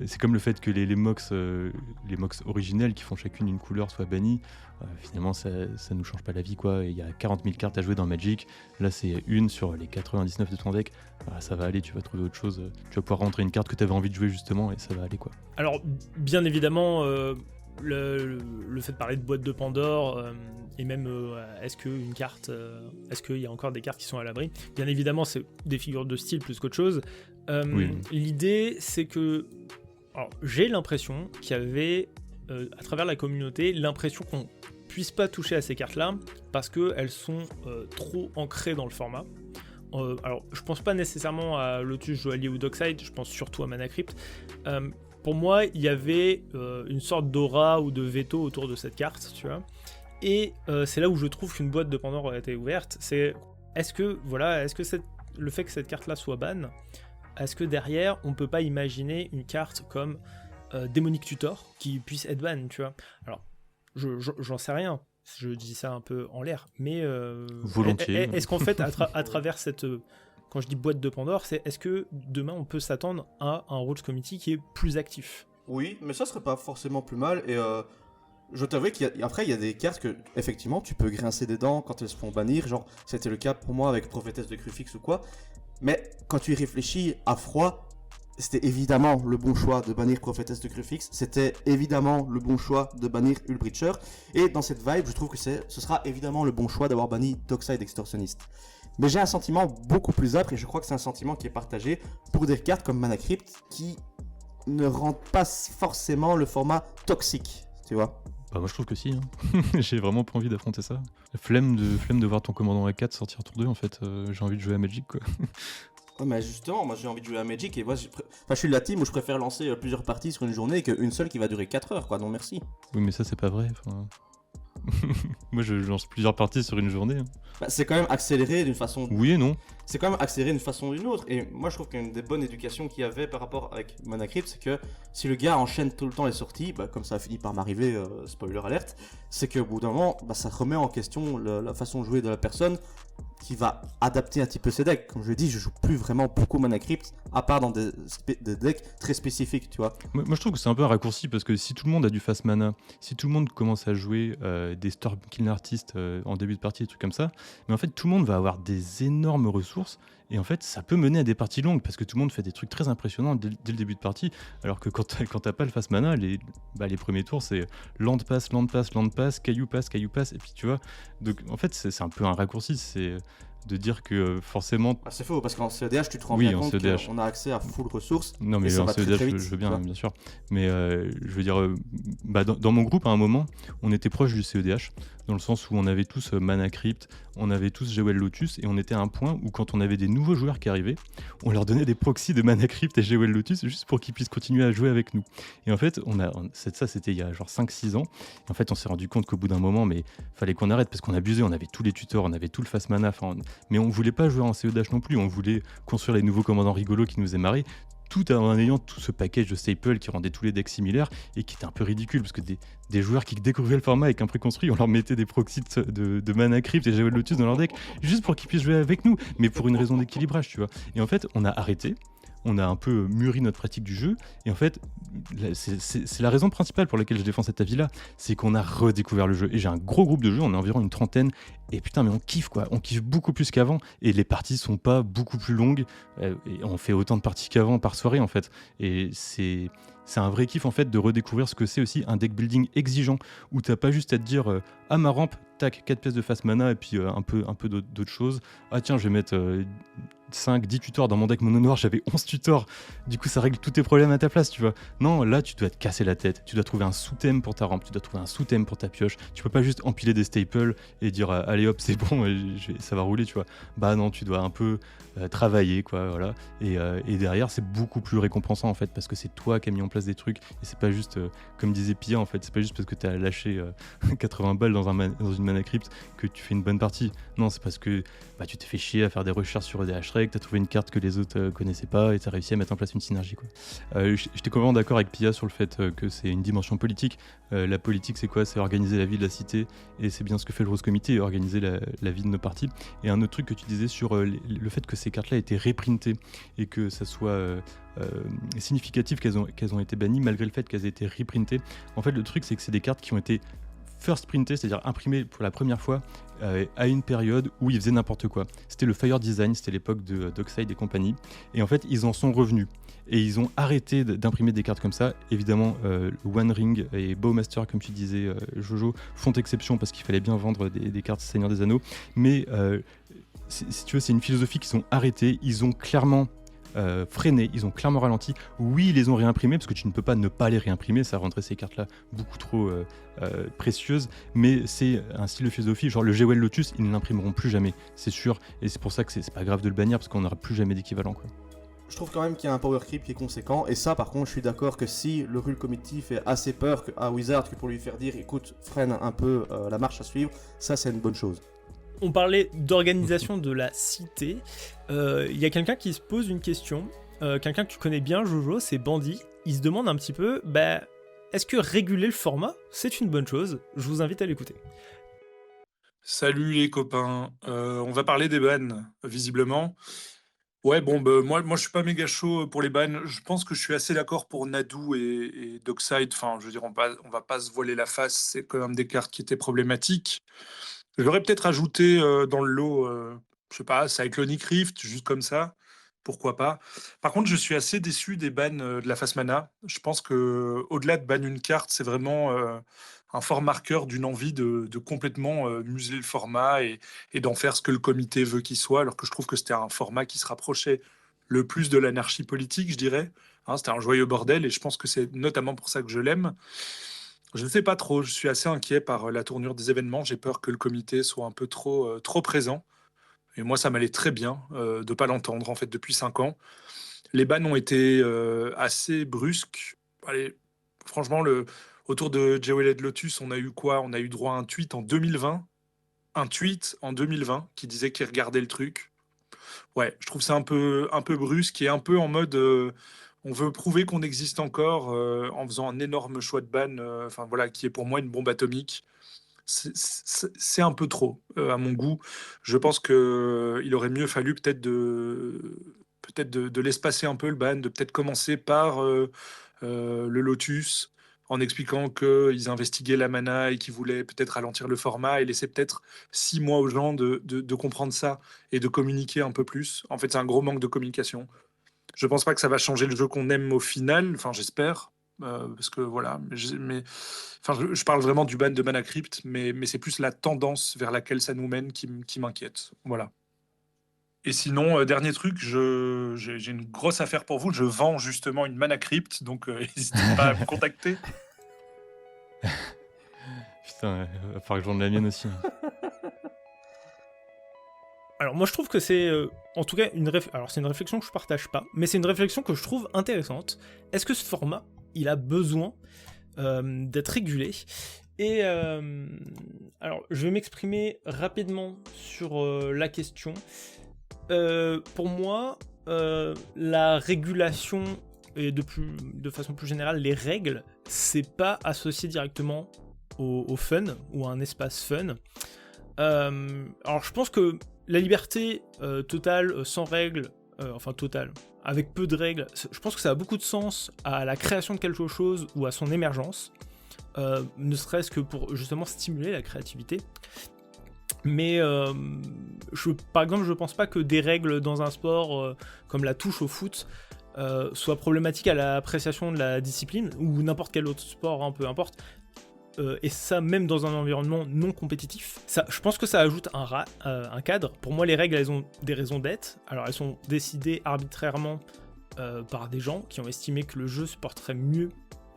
B: c'est comme le fait que les mox originelles qui font chacune une couleur soient bannies. Finalement, ça nous change pas la vie, quoi. Il y a 40 000 cartes à jouer dans Magic. Là, c'est une sur les 99 de ton deck. Ça va aller, tu vas trouver autre chose. Tu vas pouvoir rentrer une carte que tu avais envie de jouer justement et ça va aller, quoi.
A: Alors, bien évidemment, le fait de parler de boîte de Pandore et même est-ce qu'il y a encore des cartes qui sont à l'abri, bien évidemment c'est des figures de style plus qu'autre chose.
B: Oui.
A: L'idée c'est que Alors, j'ai l'impression qu'il y avait, à travers la communauté, l'impression qu'on puisse pas toucher à ces cartes-là parce qu'elles sont trop ancrées dans le format. Alors, je pense pas nécessairement à Lotus, Joaillier ou Dockside, je pense surtout à Mana Crypt. Pour moi, il y avait une sorte d'aura ou de veto autour de cette carte, tu vois. Et c'est là où je trouve qu'une boîte de Pandore aurait été ouverte. Est-ce que le fait que cette carte-là soit ban, est-ce que derrière, on peut pas imaginer une carte comme Démonic Tutor qui puisse être ban, tu vois. Alors, j'en sais rien, je dis ça un peu en l'air, mais
B: Volontiers.
A: est-ce qu'en fait, à travers cette, quand je dis boîte de Pandore, est-ce que demain on peut s'attendre à un Rules Committee qui est plus actif?
C: Oui, mais ça serait pas forcément plus mal. Et je t'avoue qu'après, il y a des cartes que, effectivement, tu peux grincer des dents quand elles se font bannir. Genre, c'était le cas pour moi avec Prophétesse de Crufix ou quoi. Mais quand tu y réfléchis à froid, c'était évidemment le bon choix de bannir Prophétesse de Crufix. C'était évidemment le bon choix de bannir Hullbreacher. Et dans cette vibe, je trouve que ce sera évidemment le bon choix d'avoir banni Dockside Extortionniste. Mais j'ai un sentiment beaucoup plus âpre, et je crois que c'est un sentiment qui est partagé pour des cartes comme Mana Crypt qui ne rendent pas forcément le format toxique, tu vois.
B: Bah moi je trouve que si, hein. J'ai vraiment pas envie d'affronter ça. Flemme de voir ton commandant A4 sortir tour 2 en fait, j'ai envie de jouer à Magic quoi.
C: Ouais, mais justement, moi j'ai envie de jouer à Magic et moi je suis de la team où je préfère lancer plusieurs parties sur une journée qu'une seule qui va durer 4 heures quoi, non merci.
B: Oui mais ça c'est pas vrai, enfin... Moi je lance plusieurs parties sur une journée. Hein.
C: Bah, c'est quand même accéléré d'une façon...
B: Oui et non.
C: C'est quand même accéléré d'une façon ou d'une autre. Et moi je trouve qu'une des bonnes éducations qu'il y avait par rapport avec Mana Crypt, c'est que si le gars enchaîne tout le temps les sorties, bah, comme ça a fini par m'arriver, spoiler alerte, c'est qu'au bout d'un moment, bah, ça remet en question la façon de jouer de la personne qui va adapter un petit peu ses decks. Comme je l'ai dit, je joue plus vraiment beaucoup Mana Crypt, à part dans des decks très spécifiques, tu vois.
B: Moi je trouve que c'est un peu un raccourci parce que si tout le monde a du fast mana, si tout le monde commence à jouer des Stormkiln Artistes en début de partie, des trucs comme ça, mais en fait tout le monde va avoir des énormes ressources et en fait ça peut mener à des parties longues parce que tout le monde fait des trucs très impressionnants dès le début de partie, alors que quand t'as pas le fast mana, les premiers tours c'est land pass, caillou pass, et puis tu vois, donc en fait c'est un peu un raccourci, c'est de dire que forcément...
C: Ah, c'est faux, parce qu'en CEDH, tu te rends
B: Oui,
C: bien
B: en
C: compte
B: CEDH.
C: qu'on a accès à full ressources.
B: Non, mais
C: ça
B: en
C: va très,
B: CEDH,
C: très vite,
B: je veux bien,
C: tu vois.
B: bien sûr. Mais je veux dire, dans mon groupe, à un moment, on était proche du CEDH, dans le sens où on avait tous Mana Crypt, on avait tous GOL Lotus, et on était à un point où quand on avait des nouveaux joueurs qui arrivaient, on leur donnait des proxys de Mana Crypt et GOL Lotus juste pour qu'ils puissent continuer à jouer avec nous. Et en fait, ça c'était il y a genre 5-6 ans, et en fait on s'est rendu compte qu'au bout d'un moment, mais fallait qu'on arrête, parce qu'on abusait, on avait tous les tutors, on avait tout le fast mana, mais on voulait pas jouer en CEDH non plus, on voulait construire les nouveaux commandants rigolos qui nous faisaient marrer, tout en ayant tout ce package de staples qui rendait tous les decks similaires et qui était un peu ridicule parce que des joueurs qui découvraient le format avec un préconstruit, on leur mettait des proxys de Mana Crypt et GOL Lotus dans leur deck juste pour qu'ils puissent jouer avec nous, mais pour une raison d'équilibrage, tu vois. Et en fait, on a arrêté. On a un peu mûri notre pratique du jeu, et en fait, c'est la raison principale pour laquelle je défends cet avis-là, c'est qu'on a redécouvert le jeu. Et j'ai un gros groupe de jeu, on est environ une 30aine, et putain, mais on kiffe quoi, on kiffe beaucoup plus qu'avant, et les parties sont pas beaucoup plus longues, et on fait autant de parties qu'avant par soirée en fait, et c'est un vrai kiff en fait de redécouvrir ce que c'est aussi un deck building exigeant, où t'as pas juste à te dire ah ma rampe, tac, 4 pièces de fast mana, et puis un peu d'autres choses, ah tiens je vais mettre 5-10 tutors dans mon deck mono noir, j'avais 11 tutors, du coup ça règle tous tes problèmes à ta place, tu vois. Non, là tu dois te casser la tête, tu dois trouver un sous-thème pour ta rampe, tu dois trouver un sous-thème pour ta pioche, tu peux pas juste empiler des staples et dire allez hop c'est bon, ça va rouler, tu vois. Bah non, tu dois un peu travailler quoi, voilà, et derrière c'est beaucoup plus récompensant en fait, parce que c'est toi qui as mis en place des trucs, et c'est pas juste, comme disait Pia en fait, c'est pas juste parce que t'as lâché 80 balles dans une Mana Crypt que tu fais une bonne partie, non c'est parce que tu t'es fait chier à faire des recherches sur EDH Reg, t'as trouvé une carte que les autres connaissaient pas et t'as réussi à mettre en place une synergie quoi. J'étais complètement d'accord avec Pia sur le fait que c'est une dimension politique. La politique c'est quoi? C'est organiser la vie de la cité, et c'est bien ce que fait le Rose Committee, organiser la vie de nos parties. Et un autre truc que tu disais sur le fait que ces cartes là étaient reprintées et que ça soit significatif qu'elles ont été bannies malgré le fait qu'elles aient été reprintées. En fait le truc c'est que c'est des cartes qui ont été first printé, c'est-à-dire imprimé pour la première fois à une période où ils faisaient n'importe quoi. C'était le Fire Design, c'était l'époque de Dockside et compagnie. Et en fait, ils en sont revenus. Et ils ont arrêté d'imprimer des cartes comme ça. Évidemment, One Ring et Bowmaster, comme tu disais, Jojo, font exception parce qu'il fallait bien vendre des cartes Seigneur des Anneaux. Mais si tu veux, c'est une philosophie qu'ils ont arrêtée. Ils ont clairement freiné, ils ont clairement ralenti. Oui, ils les ont réimprimés, parce que tu ne peux pas ne pas les réimprimer, ça rendrait ces cartes-là beaucoup trop précieuses, mais c'est un style de philosophie, genre le Jewel Lotus, ils ne l'imprimeront plus jamais, c'est sûr, et c'est pour ça que c'est pas grave de le bannir, parce qu'on n'aura plus jamais d'équivalent, quoi.
C: Je trouve quand même qu'il y a un power creep qui est conséquent, et ça par contre je suis d'accord que si le Rule Committee fait assez peur à Wizard que pour lui faire dire écoute, freine un peu la marche à suivre, ça c'est une bonne chose.
A: On parlait d'organisation de la cité. Il y a quelqu'un qui se pose une question. Quelqu'un que tu connais bien, Jojo, c'est Bandy. Il se demande un petit peu, est-ce que réguler le format, c'est une bonne chose ? Je vous invite à l'écouter.
G: Salut les copains, on va parler des bans, visiblement. Ouais, bon, moi je suis pas méga chaud pour les bans. Je pense que je suis assez d'accord pour Nadu et Dockside. Enfin, je veux dire, on va pas se voiler la face, c'est quand même des cartes qui étaient problématiques. J'aurais peut-être ajouté dans le lot, je sais pas, Cyclonic Rift, juste comme ça. Pourquoi pas. Par contre, je suis assez déçu des bans de la face mana. Je pense que au-delà de ban une carte, c'est vraiment un fort marqueur d'une envie de complètement museler le format et d'en faire ce que le comité veut qu'il soit, alors que je trouve que c'était un format qui se rapprochait le plus de l'anarchie politique, je dirais. Hein, c'était un joyeux bordel et je pense que c'est notamment pour ça que je l'aime. Je ne sais pas trop, je suis assez inquiet par la tournure des événements. J'ai peur que le comité soit un peu trop présent. Et moi, ça m'allait très bien de ne pas l'entendre, en fait, depuis 5 ans. Les bans ont été assez brusques. Allez, franchement, autour de Jeweled Lotus, on a eu quoi ? On a eu droit à un tweet en 2020. Un tweet en 2020 qui disait qu'il regardait le truc. Ouais, je trouve ça un peu brusque et un peu en mode... on veut prouver qu'on existe encore en faisant un énorme choix de ban, enfin voilà, qui est pour moi une bombe atomique. C'est un peu trop à mon goût. Je pense que il aurait mieux fallu peut-être de l'espacer un peu le ban, de peut-être commencer par le Lotus en expliquant qu'ils investiguaient la mana et qu'ils voulaient peut-être ralentir le format et laisser peut-être 6 mois aux gens de comprendre ça et de communiquer un peu plus. En fait, c'est un gros manque de communication. Je pense pas que ça va changer le jeu qu'on aime au final, enfin j'espère, parce que voilà, je parle vraiment du ban de Mana Crypt, mais c'est plus la tendance vers laquelle ça nous mène qui m'inquiète, voilà. Et sinon, dernier truc, j'ai une grosse affaire pour vous, je vends justement une Mana Crypt, donc n'hésitez pas à me contacter.
B: Putain, va falloir que je vende la mienne aussi.
A: Alors moi je trouve que c'est en tout cas alors c'est une réflexion que je partage pas, mais c'est une réflexion que je trouve intéressante. Est-ce que ce format, il a besoin d'être régulé ? Et alors je vais m'exprimer rapidement sur la question. Pour moi, la régulation et de façon plus générale les règles, c'est pas associé directement au fun ou à un espace fun. Alors je pense que la liberté totale, sans règles, enfin totale, avec peu de règles, je pense que ça a beaucoup de sens à la création de quelque chose ou à son émergence, ne serait-ce que pour justement stimuler la créativité. Mais par exemple, je pense pas que des règles dans un sport comme la touche au foot soient problématiques à l'appréciation de la discipline, ou n'importe quel autre sport, hein, peu importe. Et ça, même dans un environnement non compétitif, je pense que ça ajoute un cadre. Pour moi, les règles, elles ont des raisons d'être. Alors, elles sont décidées arbitrairement par des gens qui ont estimé que le jeu se porterait mieux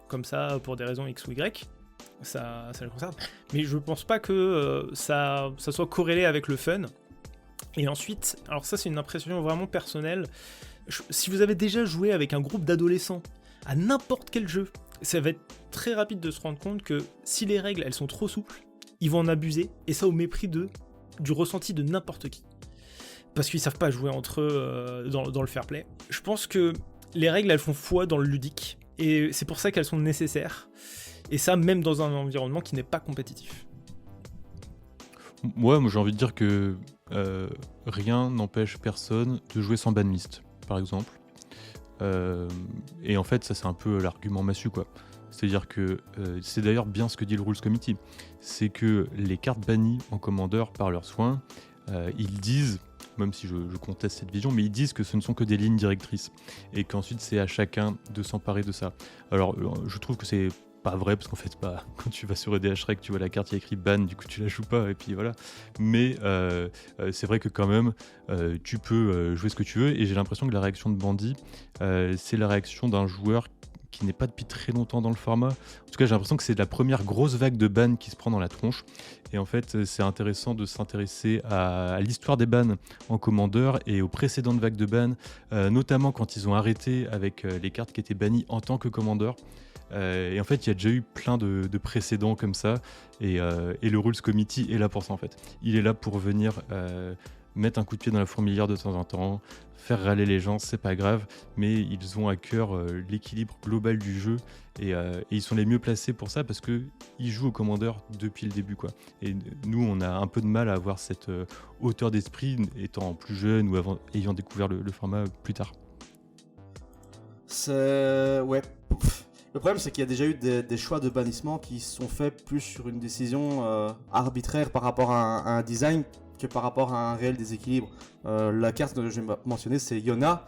A: comme ça pour des raisons X ou Y. Ça le concerne. Mais je pense pas que ça soit corrélé avec le fun. Et ensuite, alors ça, c'est une impression vraiment personnelle. Si vous avez déjà joué avec un groupe d'adolescents à n'importe quel jeu, ça va être très rapide de se rendre compte que si les règles elles sont trop souples, ils vont en abuser, et ça au mépris du ressenti de n'importe qui. Parce qu'ils savent pas jouer entre eux dans le fair play. Je pense que les règles elles font foi dans le ludique, et c'est pour ça qu'elles sont nécessaires. Et ça même dans un environnement qui n'est pas compétitif.
B: Ouais, moi j'ai envie de dire que rien n'empêche personne de jouer sans banlist, par exemple. Et en fait, ça c'est un peu l'argument massu, quoi. C'est-à-dire que c'est d'ailleurs bien ce que dit le Rules Committee, c'est que les cartes bannies en Commander par leurs soins, ils disent, même si je conteste cette vision, mais ils disent que ce ne sont que des lignes directrices et qu'ensuite c'est à chacun de s'emparer de ça. Alors je trouve que c'est pas vrai, parce qu'en fait, quand tu vas sur EDH Rec, tu vois la carte, il y a écrit ban, du coup tu la joues pas, et puis voilà. Mais c'est vrai que quand même, tu peux jouer ce que tu veux, et j'ai l'impression que la réaction de Bandit, c'est la réaction d'un joueur qui n'est pas depuis très longtemps dans le format. En tout cas, j'ai l'impression que c'est la première grosse vague de bans qui se prend dans la tronche. Et en fait, c'est intéressant de s'intéresser à l'histoire des bans en Commander et aux précédentes vagues de bans, notamment quand ils ont arrêté avec les cartes qui étaient bannies en tant que Commander. Et en fait, il y a déjà eu plein de précédents comme ça. Et le Rules Committee est là pour ça, en fait. Il est là pour venir mettre un coup de pied dans la fourmilière de temps en temps, faire râler les gens, c'est pas grave, mais ils ont à cœur l'équilibre global du jeu et ils sont les mieux placés pour ça parce qu'ils jouent au Commander depuis le début, quoi. Et nous, on a un peu de mal à avoir cette hauteur d'esprit étant plus jeune ou ayant découvert le format plus tard.
C: Ouais. Le problème, c'est qu'il y a déjà eu des choix de bannissement qui sont faits plus sur une décision arbitraire par rapport à un design que par rapport à un réel déséquilibre. La carte que je vais mentionner, c'est Yona.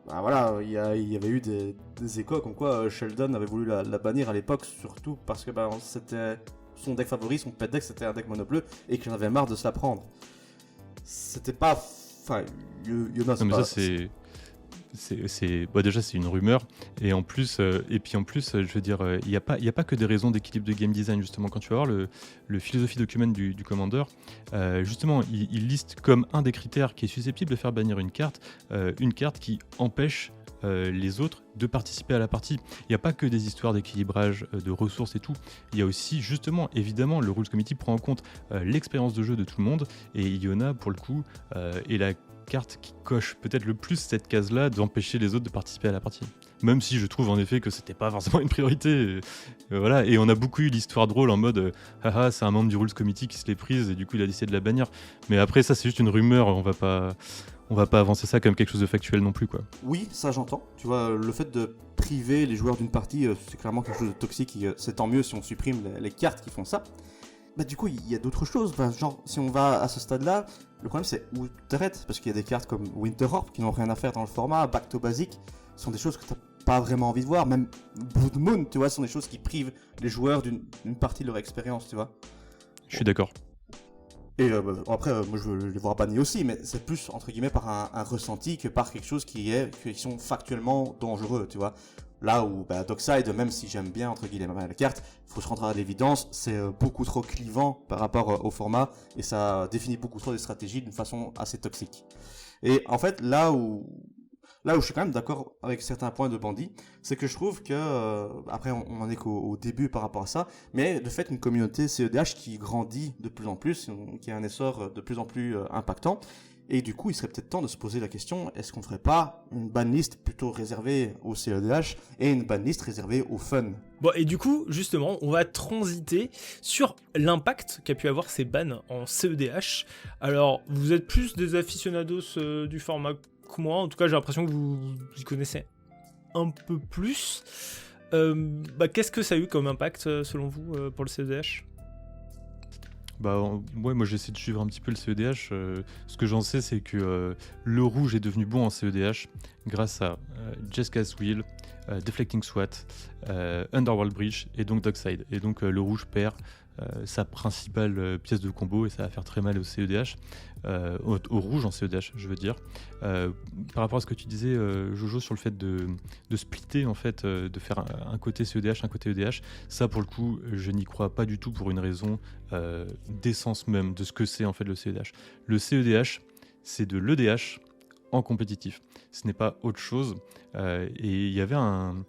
C: Bah voilà, il y avait eu des échos comme quoi Sheldon avait voulu la bannir à l'époque, surtout parce que c'était son deck favori, son pet deck, c'était un deck mono-bleu et qu'il en avait marre de se la prendre. C'était pas... Enfin, Yona, c'est
B: non, mais
C: pas...
B: ça, déjà c'est une rumeur et en plus je veux dire il y a pas que des raisons d'équilibre de game design. Justement, quand tu vas voir le philosophie document du Commander, justement il liste comme un des critères qui est susceptible de faire bannir une carte qui empêche les autres de participer à la partie. Il n'y a pas que des histoires d'équilibrage de ressources et tout, il y a aussi justement, évidemment, le Rules Committee prend en compte l'expérience de jeu de tout le monde, et Iona pour le coup est la carte qui coche peut-être le plus cette case-là d'empêcher les autres de participer à la partie. Même si je trouve en effet que c'était pas forcément une priorité. Voilà. Et on a beaucoup eu l'histoire drôle en mode haha, c'est un membre du Rules Committee qui se l'est prise et du coup il a décidé de la bannir. Mais après, ça c'est juste une rumeur, on va pas avancer ça comme quelque chose de factuel non plus, quoi.
C: Oui, ça j'entends. Tu vois, le fait de priver les joueurs d'une partie, c'est clairement quelque chose de toxique. C'est tant mieux si on supprime les cartes qui font ça. Bah du coup, il y a d'autres choses. Enfin, genre, si on va à ce stade-là, le problème c'est où t'arrêtes. Parce qu'il y a des cartes comme Winterhorp qui n'ont rien à faire dans le format, Back to Basic, sont des choses que t'as pas vraiment envie de voir. Même Blood Moon, tu vois, sont des choses qui privent les joueurs d'une partie de leur expérience, tu vois.
B: Je suis d'accord.
C: Et après, moi je veux les voir bannis aussi, mais c'est plus entre guillemets par un ressenti que par quelque chose qui sont factuellement dangereux, tu vois. Là où Dockside, même si j'aime bien entre guillemets la carte, faut se rendre à l'évidence, c'est beaucoup trop clivant par rapport au format et ça définit beaucoup trop des stratégies d'une façon assez toxique. Et en fait, là où je suis quand même d'accord avec certains points de Bandit, c'est que je trouve que, après on en est qu'au début par rapport à ça, mais le fait qu'une communauté CEDH qui grandit de plus en plus, qui a un essor de plus en plus impactant, et du coup il serait peut-être temps de se poser la question, est-ce qu'on ferait pas une banlist plutôt réservée au CEDH et une banlist réservée au fun?
A: Bon, et du coup, justement, on va transiter sur l'impact qu'a pu avoir ces bans en CEDH. Alors, vous êtes plus des aficionados du format que moi, en tout cas j'ai l'impression que vous y connaissez un peu plus. Qu'est-ce que ça a eu comme impact selon vous pour le CEDH ?
B: Ouais, moi j'essaie de suivre un petit peu le CEDH. Ce que j'en sais, c'est que le rouge est devenu bon en CEDH grâce à Jeska's Wheel, Deflecting SWAT, Underworld Breach et donc Dockside. Et donc le rouge perd sa principale pièce de combo et ça va faire très mal au CEDH, au rouge en CEDH, je veux dire. Par rapport à ce que tu disais, Jojo, sur le fait de splitter, en fait, de faire un côté CEDH, un côté EDH, ça pour le coup, je n'y crois pas du tout pour une raison d'essence même de ce que c'est en fait le CEDH. Le CEDH, c'est de l'EDH en compétitif. Ce n'est pas autre chose. Et il y avait un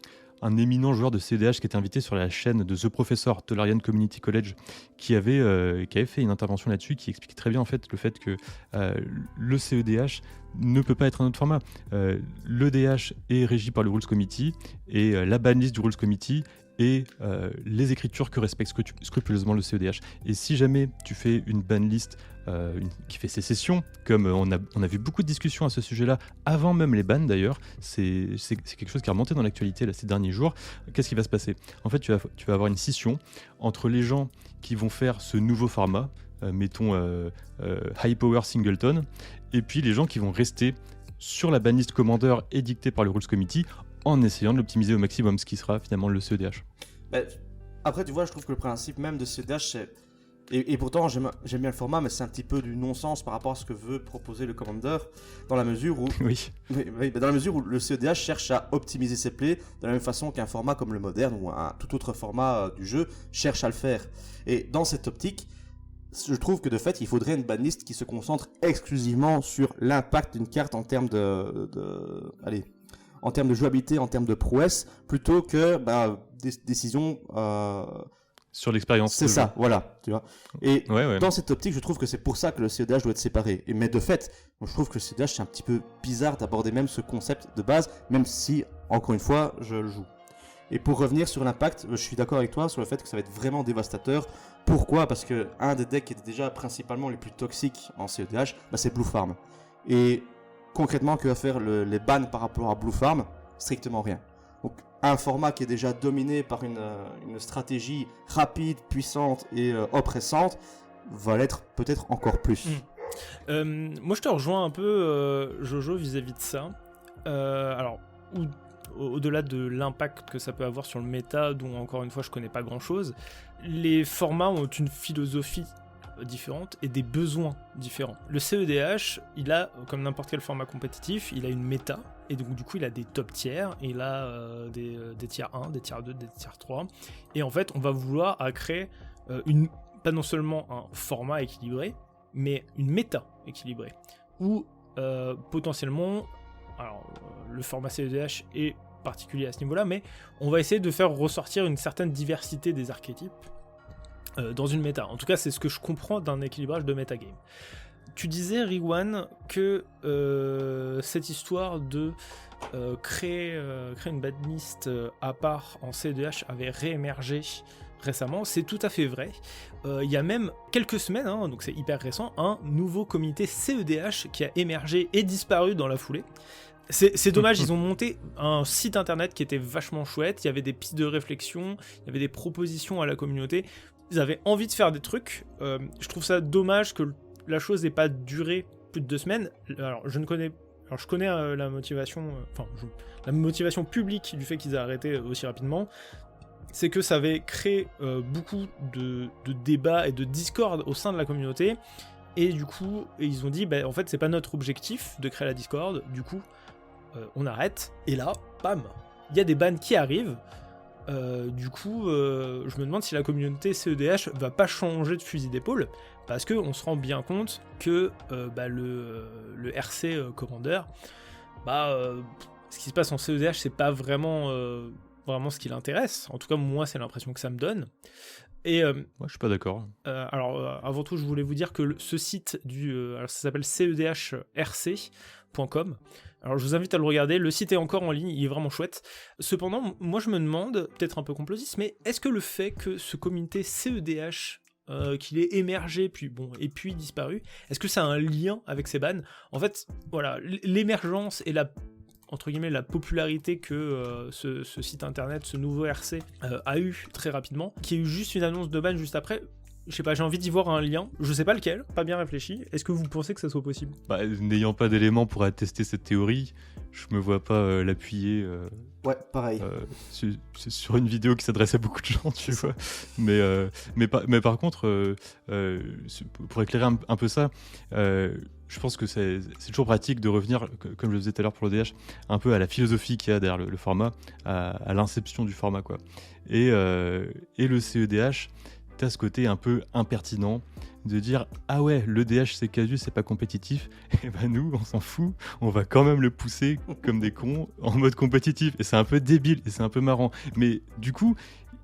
B: éminent joueur de CEDH qui était invité sur la chaîne de The Professor, Tolarian Community College, qui avait fait une intervention là-dessus qui explique très bien en fait le fait que le CEDH ne peut pas être un autre format. L'EDH est régi par le Rules Committee et la banlist du Rules Committee et les écritures que respecte scrupuleusement le CEDH. Et si jamais tu fais une banlist qui fait sécession, comme on a vu beaucoup de discussions à ce sujet-là, avant même les bans d'ailleurs, c'est quelque chose qui est remonté dans l'actualité là, ces derniers jours, qu'est-ce qui va se passer ? En fait, tu vas avoir une scission entre les gens qui vont faire ce nouveau format, mettons High Power Singleton, et puis les gens qui vont rester sur la banlist Commander édictée par le Rules Committee en essayant de l'optimiser au maximum, ce qui sera finalement le CEDH.
C: Bah, après, tu vois, je trouve que le principe même de CEDH, c'est... Et pourtant, j'aime bien le format, mais c'est un petit peu du non-sens par rapport à ce que veut proposer le Commander, dans la mesure où...
B: Oui.
C: Oui, dans la mesure où le CEDH cherche à optimiser ses plays de la même façon qu'un format comme le moderne ou un tout autre format du jeu cherche à le faire. Et dans cette optique, je trouve que de fait, il faudrait une banlist qui se concentre exclusivement sur l'impact d'une carte en termes en termes de jouabilité, en termes de prouesse, plutôt que des décisions...
B: Sur l'expérience.
C: C'est ça, voilà, tu vois. Et
B: Ouais.
C: dans cette optique, je trouve que c'est pour ça que le CEDH doit être séparé. Mais de fait, moi, je trouve que le CEDH, c'est un petit peu bizarre d'aborder même ce concept de base, même si, encore une fois, je le joue. Et pour revenir sur l'impact, je suis d'accord avec toi sur le fait que ça va être vraiment dévastateur. Pourquoi ? Parce que un des decks qui était déjà principalement les plus toxiques en CEDH, c'est Blue Farm. Et concrètement, que va faire les bans par rapport à Blue Farm ? Strictement rien. Donc, un format qui est déjà dominé par une stratégie rapide, puissante et oppressante va l'être peut-être encore plus.
A: Moi, je te rejoins un peu, Jojo, vis-à-vis de ça. Alors, au-delà de l'impact que ça peut avoir sur le méta, dont encore une fois je connais pas grand-chose, les formats ont une philosophie différente et des besoins différents. Le CEDH, il a, comme n'importe quel format compétitif, il a une méta, et donc du coup il a des top tiers, et il a des tiers 1, des tiers 2, des tiers 3, et en fait on va vouloir créer pas non seulement un format équilibré, mais une méta équilibrée, où potentiellement, alors le format CEDH est particulier à ce niveau-là, mais on va essayer de faire ressortir une certaine diversité des archétypes dans une méta. En tout cas, c'est ce que je comprends d'un équilibrage de metagame. Tu disais, Riwan, que cette histoire de créer une banlist à part en CEDH avait réémergé récemment. C'est tout à fait vrai. Il y a même quelques semaines, donc c'est hyper récent, un nouveau comité CEDH qui a émergé et disparu dans la foulée. C'est dommage, ils ont monté un site internet qui était vachement chouette, il y avait des pistes de réflexion, il y avait des propositions à la communauté, ils avaient envie de faire des trucs. Je trouve ça dommage que la chose n'ait pas duré plus de 2 semaines. Alors je connais la motivation, la motivation publique du fait qu'ils aient arrêté aussi rapidement, c'est que ça avait créé beaucoup de débats et de discord au sein de la communauté, et du coup ils ont dit en fait c'est pas notre objectif de créer la discord, du coup on arrête, et là, bam, il y a des bans qui arrivent. Du coup, je me demande si la communauté CEDH va pas changer de fusil d'épaule, parce qu'on se rend bien compte que le RC Commander, ce qui se passe en CEDH, c'est pas vraiment ce qui l'intéresse. En tout cas, moi, c'est l'impression que ça me donne. Et
B: moi, je suis pas d'accord.
A: Avant tout, je voulais vous dire que ce site alors ça s'appelle cedhrc.com. Alors je vous invite à le regarder, le site est encore en ligne, il est vraiment chouette. Cependant, moi je me demande, peut-être un peu complotiste, mais est-ce que le fait que ce comité CEDH, qu'il ait émergé, puis disparu, est-ce que ça a un lien avec ces bans ? En fait, voilà, l'émergence et entre guillemets, la popularité que ce site internet, ce nouveau RC, a eu très rapidement, qui a eu juste une annonce de ban juste après. Je sais pas, j'ai envie d'y voir un lien, je sais pas lequel, pas bien réfléchi. Est-ce que vous pensez que ça soit possible ?
B: N'ayant pas d'éléments pour attester cette théorie, je me vois pas l'appuyer
C: Ouais, pareil.
B: sur une vidéo qui s'adresse à beaucoup de gens, tu vois. Mais par contre, pour éclairer un peu ça, je pense que c'est toujours pratique de revenir, comme je le disais tout à l'heure pour le DH, un peu à la philosophie qu'il y a derrière le format, à l'inception du format, quoi. Et le CEDH, t'as ce côté un peu impertinent de dire ah ouais, le DH c'est casu, c'est pas compétitif, et nous on s'en fout, on va quand même le pousser comme des cons en mode compétitif, et c'est un peu débile et c'est un peu marrant, mais du coup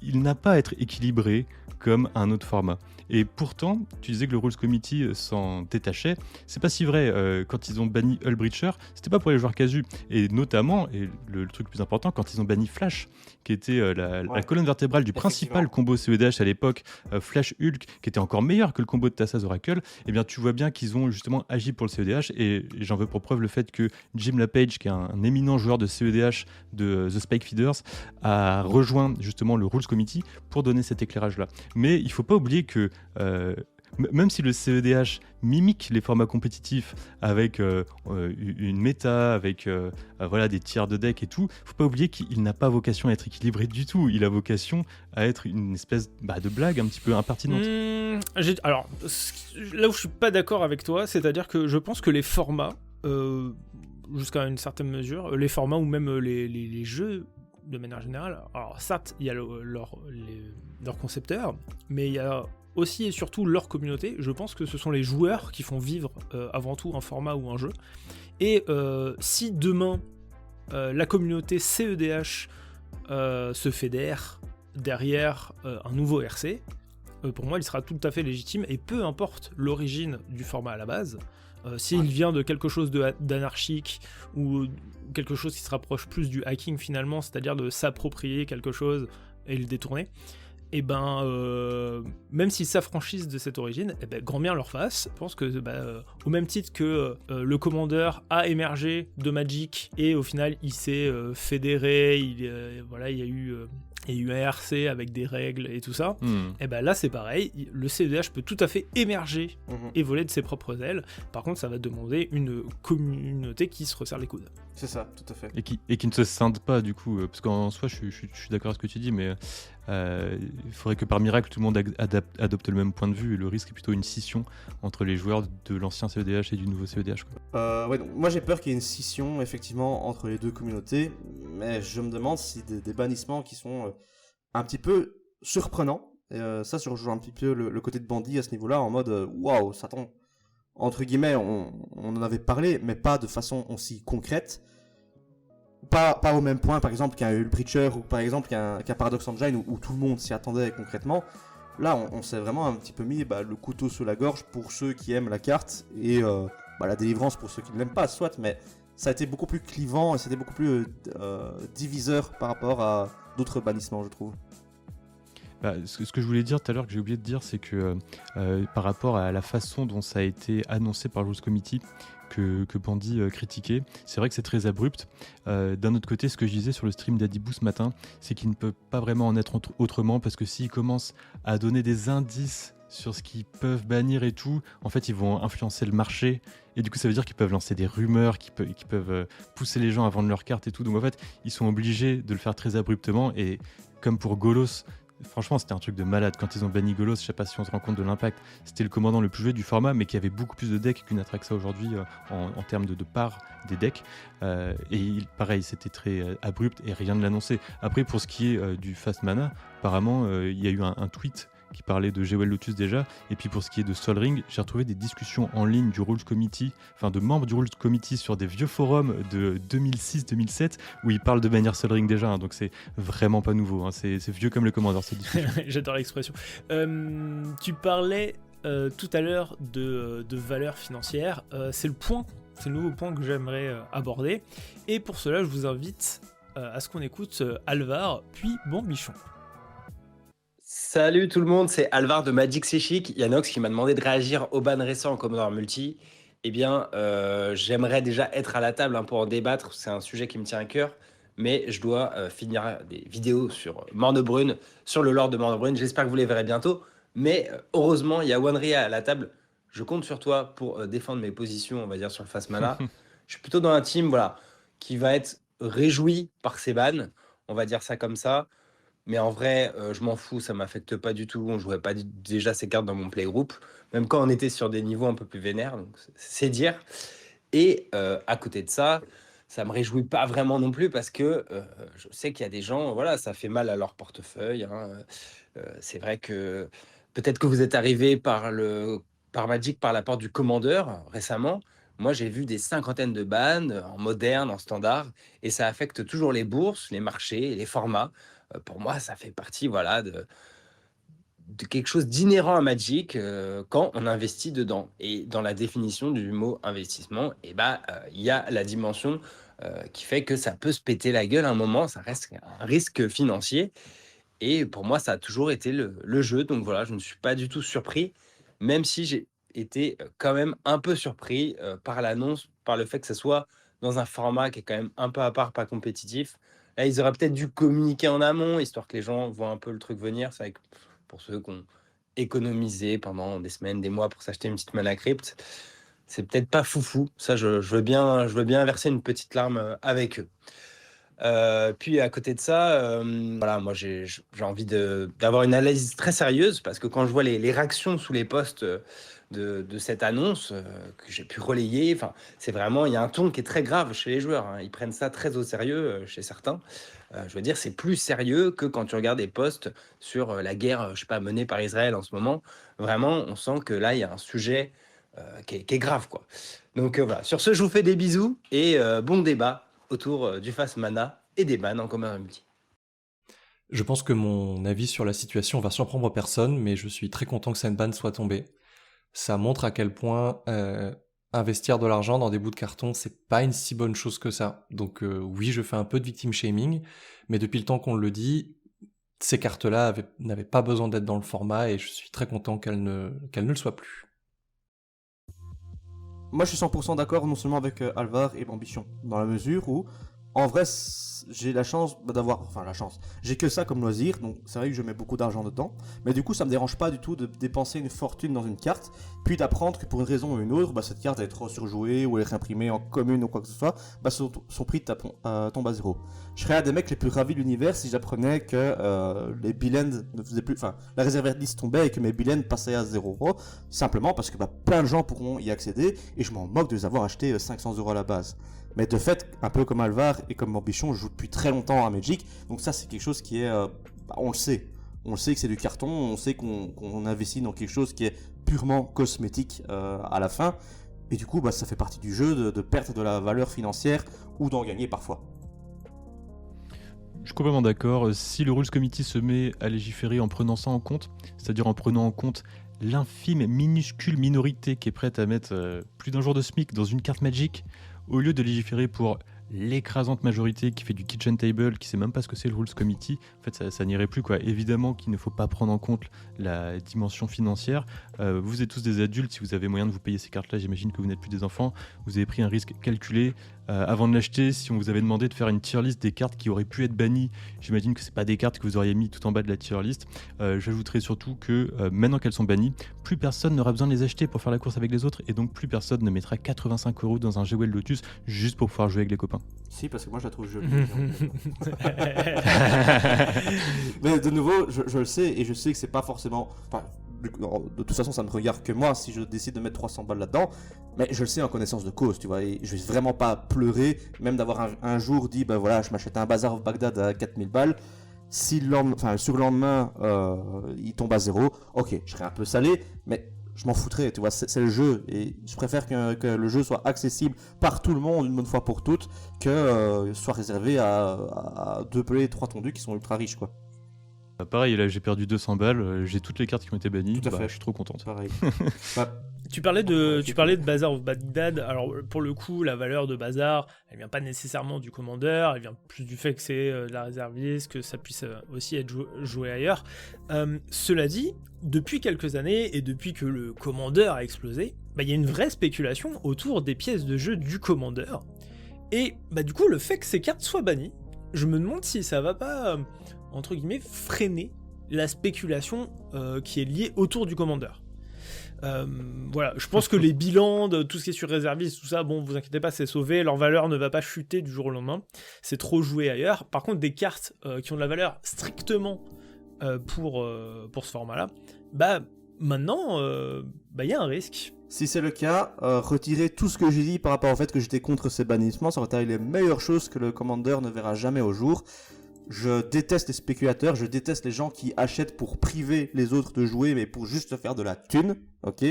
B: il n'a pas à être équilibré comme un autre format. Et pourtant, tu disais que le Rules Committee s'en détachait. C'est pas si vrai. Quand ils ont banni Hullbreacher, c'était pas pour les joueurs casus. Et notamment, et le truc le plus important, quand ils ont banni Flash, qui était la colonne vertébrale du principal combo CEDH à l'époque, Flash Hulk, qui était encore meilleur que le combo de Tassaz Oracle, eh bien tu vois bien qu'ils ont justement agi pour le CEDH. Et j'en veux pour preuve le fait que Jim LaPage, qui est un éminent joueur de CEDH de The Spike Feeders, a rejoint justement le Rules Committee pour donner cet éclairage-là. Mais il faut pas oublier que Même si le CEDH mimique les formats compétitifs avec une méta, avec voilà, des tiers de deck et tout, faut pas oublier qu'il n'a pas vocation à être équilibré du tout. Il a vocation à être une espèce de blague un petit peu impertinente.
A: Alors, là où je suis pas d'accord avec toi, c'est-à-dire que je pense que les formats, jusqu'à une certaine mesure, les formats ou même les jeux de manière générale, alors certes, il y a leurs concepteurs, mais il y a aussi et surtout leur communauté. Je pense que ce sont les joueurs qui font vivre avant tout un format ou un jeu. Et si demain, la communauté CEDH se fédère derrière un nouveau RC, pour moi, il sera tout à fait légitime, et peu importe l'origine du format à la base, s'il vient de quelque chose d'anarchique ou quelque chose qui se rapproche plus du hacking finalement, c'est-à-dire de s'approprier quelque chose et le détourner, et même s'ils s'affranchissent de cette origine, grand bien leur face. Je pense que au même titre que le Commander a émergé de Magic et au final il s'est fédéré, il y a eu un RC avec des règles et tout ça, et là c'est pareil, le CEDH peut tout à fait émerger et voler de ses propres ailes. Par contre, ça va demander une communauté qui se resserre les coudes.
C: C'est ça, tout à fait.
B: Et qui ne se scinde pas du coup, parce qu'en soi je suis d'accord avec ce que tu dis, mais il faudrait que par miracle tout le monde adopte le même point de vue, et le risque est plutôt une scission entre les joueurs de l'ancien CEDH et du nouveau CEDH, quoi.
C: Donc, moi j'ai peur qu'il y ait une scission effectivement entre les deux communautés, mais je me demande si des bannissements qui sont un petit peu surprenants, et ça rejoint un petit peu le côté de Bandit à ce niveau-là, en mode waouh, Satan, entre guillemets, on en avait parlé, mais pas de façon aussi concrète. Pas au même point, par exemple, qu'un Hull Breacher ou par exemple qu'un Paradox Engine où tout le monde s'y attendait concrètement. Là, on s'est vraiment un petit peu mis le couteau sous la gorge pour ceux qui aiment la carte et la délivrance pour ceux qui ne l'aiment pas, soit, mais ça a été beaucoup plus clivant et c'était beaucoup plus diviseur par rapport à d'autres bannissements, je trouve.
B: Ce que je voulais dire tout à l'heure, que j'ai oublié de dire, c'est que par rapport à la façon dont ça a été annoncé par le Rules Committee, que Bandit critiquait, c'est vrai que c'est très abrupt. D'un autre côté, ce que je disais sur le stream d'Adibou ce matin, c'est qu'il ne peut pas vraiment en être autrement, parce que s'ils commencent à donner des indices sur ce qu'ils peuvent bannir et tout, en fait ils vont influencer le marché, et du coup ça veut dire qu'ils peuvent lancer des rumeurs, qu'ils peuvent pousser les gens à vendre leurs cartes et tout, donc en fait ils sont obligés de le faire très abruptement. Et comme pour Golos, franchement c'était un truc de malade quand ils ont banni Golos, je sais pas si on se rend compte de l'impact, c'était le commandant le plus joué du format, mais qui avait beaucoup plus de decks qu'une Atraxa aujourd'hui en termes de part des decks, pareil c'était très abrupt et rien ne l'annonçait. Après pour ce qui est du Fast Mana, apparemment il y a eu un tweet qui parlait de Jewel Lotus déjà, et puis pour ce qui est de Sol Ring, j'ai retrouvé des discussions en ligne du Rules Committee, enfin de membres du Rules Committee sur des vieux forums de 2006-2007 où ils parlent de bannir Sol Ring déjà, donc c'est vraiment pas nouveau, c'est vieux comme le Commander cette discussion.
A: J'adore l'expression. Tu parlais tout à l'heure de valeur financière, c'est le nouveau point que j'aimerais aborder, et pour cela je vous invite à ce qu'on écoute Alvar puis Bombichon.
H: Salut tout le monde, c'est Alvar de Magic C'est Chic. Il y a Nox qui m'a demandé de réagir au ban récent en Commodore Multi. Eh bien, j'aimerais déjà être à la table pour en débattre. C'est un sujet qui me tient à cœur. Mais je dois finir des vidéos sur Mornebrune, sur le lore de Mornebrune. J'espère que vous les verrez bientôt. Mais heureusement, il y a OneRia à la table. Je compte sur toi pour défendre mes positions, on va dire, sur le Fast Mana. Je suis plutôt dans un team qui va être réjoui par ces bans. On va dire ça comme ça. Mais en vrai, je m'en fous, ça m'affecte pas du tout. On jouait pas déjà ces cartes dans mon playgroup, même quand on était sur des niveaux un peu plus vénères, donc c'est dire. Et à côté de ça, ça me réjouit pas vraiment non plus parce que je sais qu'il y a des gens, voilà, ça fait mal à leur portefeuille. C'est vrai que peut-être que vous êtes arrivé par Magic par la porte du commandeur récemment. Moi, j'ai vu des cinquantaines de bans en moderne, en standard, et ça affecte toujours les bourses, les marchés, les formats. Pour moi, ça fait partie de quelque chose d'inhérent à Magic quand on investit dedans. Et dans la définition du mot investissement, il y a la dimension qui fait que ça peut se péter la gueule à un moment, ça reste un risque financier. Et pour moi, ça a toujours été le jeu. Donc voilà, je ne suis pas du tout surpris, même si j'ai été quand même un peu surpris par l'annonce, par le fait que ce soit dans un format qui est quand même un peu à part, pas compétitif. Là, ils auraient peut-être dû communiquer en amont, histoire que les gens voient un peu le truc venir. C'est vrai que pour ceux qui ont économiser pendant des semaines, des mois pour s'acheter une petite mana crypt, c'est peut-être pas foufou. Ça, je veux bien verser une petite larme avec eux. Puis à côté de ça, voilà, moi j'ai envie d'avoir une analyse très sérieuse parce que quand je vois les réactions sous les posts de cette annonce que j'ai pu relayer, enfin, c'est vraiment, il y a un ton qui est très grave chez les joueurs, hein. Ils prennent ça très au sérieux chez certains. Je veux dire, c'est plus sérieux que quand tu regardes des posts sur la guerre, je sais pas, menée par Israël en ce moment. Vraiment, on sent que là, il y a un sujet qui est grave, quoi. Donc voilà, sur ce, je vous fais des bisous et bon débat autour du Fast Mana et des bans en commun multi.
I: Je pense que mon avis sur la situation va surprendre personne, mais je suis très content que cette ban soit tombée. Ça montre à quel point investir de l'argent dans des bouts de carton, c'est pas une si bonne chose que ça. Donc oui, je fais un peu de victim shaming, mais depuis le temps qu'on le dit, ces cartes-là n'avaient pas besoin d'être dans le format et je suis très content qu'elles ne le soient plus.
C: Moi, je suis 100% d'accord non seulement avec Alvar et Ambition, dans la mesure où, en vrai, j'ai la chance d'avoir... Enfin, la chance. J'ai que ça comme loisir, donc c'est vrai que je mets beaucoup d'argent dedans. Mais du coup, ça me dérange pas du tout de dépenser une fortune dans une carte, puis d'apprendre que pour une raison ou une autre, cette carte elle est trop surjouée, ou elle est réimprimée en commune ou quoi que ce soit, son prix tombe à zéro. Je serais un des mecs les plus ravis de l'univers si j'apprenais que les bilends ne faisaient plus... Enfin, la réserve list tombait et que mes bilends passaient à 0€, simplement parce que plein de gens pourront y accéder, et je m'en moque de les avoir achetés 500€ à la base. Mais de fait, un peu comme Alvar et comme Ambition, je joue depuis très longtemps à Magic, donc ça c'est quelque chose qui est... on le sait. On le sait que c'est du carton, on sait qu'on investit dans quelque chose qui est purement cosmétique à la fin, et du coup ça fait partie du jeu de perdre de la valeur financière ou d'en gagner parfois.
B: Je suis complètement d'accord. Si le Rules Committee se met à légiférer en prenant ça en compte, c'est-à-dire en prenant en compte l'infime minuscule minorité qui est prête à mettre plus d'un jour de SMIC dans une carte Magic, au lieu de légiférer pour l'écrasante majorité qui fait du kitchen table, qui sait même pas ce que c'est le Rules Committee, en fait ça n'irait plus, quoi. Évidemment qu'il ne faut pas prendre en compte la dimension financière. Vous êtes tous des adultes, si vous avez moyen de vous payer ces cartes-là, j'imagine que vous n'êtes plus des enfants, vous avez pris un risque calculé. Avant de l'acheter, si on vous avait demandé de faire une tier list des cartes qui auraient pu être bannies, j'imagine que c'est pas des cartes que vous auriez mis tout en bas de la tier list. J'ajouterais surtout que maintenant qu'elles sont bannies, plus personne n'aura besoin de les acheter pour faire la course avec les autres, et donc plus personne ne mettra 85€ dans un Jewel Lotus juste pour pouvoir jouer avec les copains.
C: Si, parce que moi je la trouve jolie. Mais de nouveau, je le sais, et je sais que c'est pas forcément... Enfin, de toute façon, ça ne regarde que moi si je décide de mettre 300 balles là-dedans, mais je le sais en connaissance de cause, tu vois, et je vais vraiment pas pleurer, même d'avoir un jour dit, voilà, je m'achète un Bazaar of Baghdad à 4000 balles, si sur le lendemain, il tombe à zéro, ok, je serais un peu salé, mais je m'en foutrais, tu vois, c'est le jeu, et je préfère que le jeu soit accessible par tout le monde une bonne fois pour toutes, que soit réservé à 2 pelés et 3 tondus qui sont ultra riches, quoi.
B: Pareil, là j'ai perdu 200 balles, j'ai toutes les cartes qui ont été bannies,
C: Tout à fait.
B: je suis trop contente.
C: Pareil.
A: Tu parlais de Bazaar of Baghdad. Alors pour le coup, la valeur de Bazaar, elle vient pas nécessairement du commandeur, elle vient plus du fait que c'est de la réserviste, que ça puisse aussi être joué ailleurs. Cela dit, depuis quelques années et depuis que le commandeur a explosé, il y a une vraie spéculation autour des pièces de jeu du commandeur. Et du coup, le fait que ces cartes soient bannies, je me demande si ça va pas, entre guillemets, freiner la spéculation qui est liée autour du commandeur. Voilà, je pense que les bilans de tout ce qui est sur réserviste, tout ça, bon, vous inquiétez pas, c'est sauvé, leur valeur ne va pas chuter du jour au lendemain, c'est trop joué ailleurs. Par contre, des cartes qui ont de la valeur strictement pour ce format-là, maintenant, y a un risque.
C: Si c'est le cas, retirez tout ce que j'ai dit par rapport au fait que j'étais contre ces bannissements, ça va être les meilleures choses que le commandeur ne verra jamais au jour. Je déteste les spéculateurs, je déteste les gens qui achètent pour priver les autres de jouer, mais pour juste faire de la thune, ok.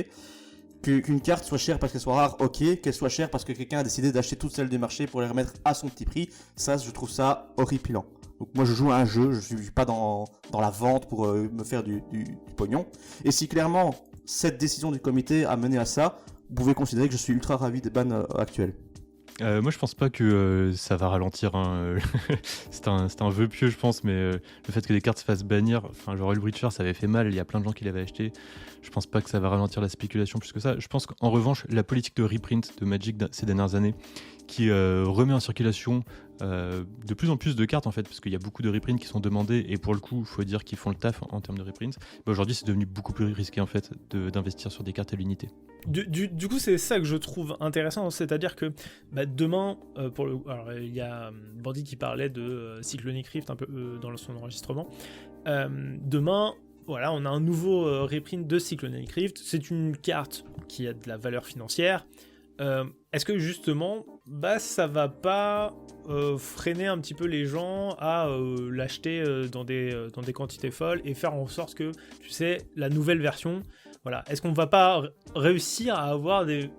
C: Qu'une carte soit chère parce qu'elle soit rare, ok. Qu'elle soit chère parce que quelqu'un a décidé d'acheter toutes celles du marché pour les remettre à son petit prix, ça, je trouve ça horripilant. Donc moi, je joue à un jeu, je suis pas dans la vente pour me faire du pognon. Et si clairement, cette décision du comité a mené à ça, vous pouvez considérer que je suis ultra ravi des bans actuels.
B: Moi je pense pas que ça va ralentir, hein. c'est un vœu pieux je pense, mais le fait que les cartes se fassent bannir, genre le Breacher ça avait fait mal, il y a plein de gens qui l'avaient acheté, je pense pas que ça va ralentir la spéculation plus que ça. Je pense qu'en revanche la politique de reprint de Magic ces dernières années, qui remet en circulation de plus en plus de cartes en fait, parce qu'il y a beaucoup de reprints qui sont demandés et pour le coup, il faut dire qu'ils font le taf en termes de reprints. Aujourd'hui, c'est devenu beaucoup plus risqué en fait d'investir sur des cartes à l'unité.
A: Du coup, c'est ça que je trouve intéressant, c'est-à-dire que demain, alors il y a Bandy qui parlait de Cyclonic Rift un peu dans son enregistrement. Demain, voilà, on a un nouveau reprint de Cyclonic Rift. C'est une carte qui a de la valeur financière. Est-ce que justement, ça va pas freiner un petit peu les gens à l'acheter dans des quantités folles et faire en sorte que, tu sais, la nouvelle version, voilà, est-ce qu'on va pas réussir à avoir des